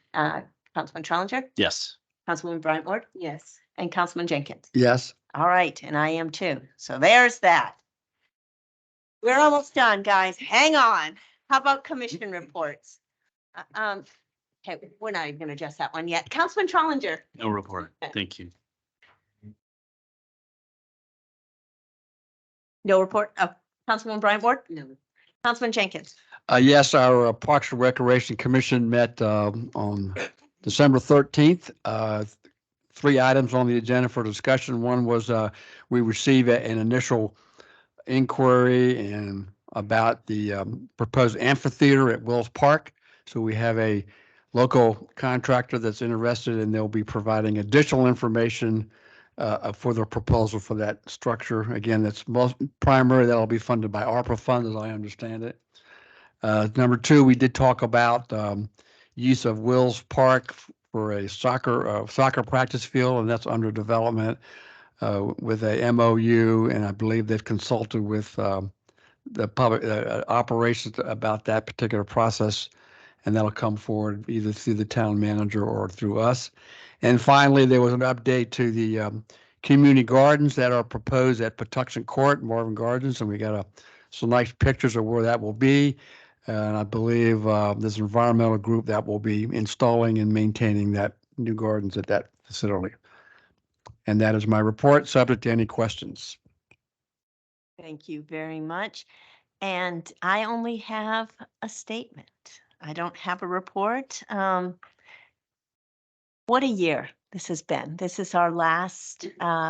Councilman Trollinger, Yes. Councilwoman Bryant Ward, Yes. and Councilman Jenkins. Yes. All right, and I am too. So there's that. We're almost done, guys. Hang on. How about commission reports? Okay, we're not even gonna adjust that one yet. Councilman Trollinger. No report. Thank you. No report. Councilman Bryant Ward? No. Councilman Jenkins? Yes, our Parks and Recreation Commission met on December 13th. 3 items on the agenda for discussion. One was we received an initial inquiry and about the proposed amphitheater at Wills Park. So we have a local contractor that's interested, and they'll be providing additional information for the proposal for that structure. Again, that's most primary. That'll be funded by ARPA funds, as I understand it. Number 2, we did talk about use of Wills Park for a soccer practice field, and that's under development with a MOU, and I believe they've consulted with the public operations about that particular process, and that'll come forward either through the town manager or through us. And finally, there was an update to the community gardens that are proposed at Patuxent Court, Marvin Gardens, and we got some nice pictures of where that will be. And I believe there's an environmental group that will be installing and maintaining that new gardens at that facility. And that is my report, subject to any questions. Thank you very much. And I only have a statement. I don't have a report. What a year this has been. This is our last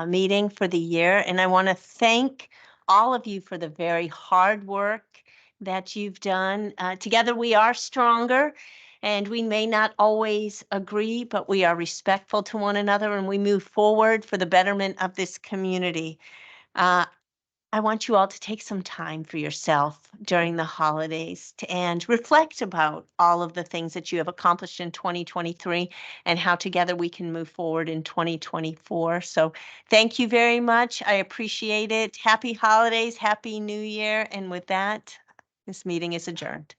meeting for the year, and I want to thank all of you for the very hard work that you've done. Together we are stronger, and we may not always agree, but we are respectful to one another, and we move forward for the betterment of this community. I want you all to take some time for yourself during the holidays and reflect about all of the things that you have accomplished in 2023 and how together we can move forward in 2024. So thank you very much. I appreciate it. Happy holidays, happy new year. And with that, this meeting is adjourned.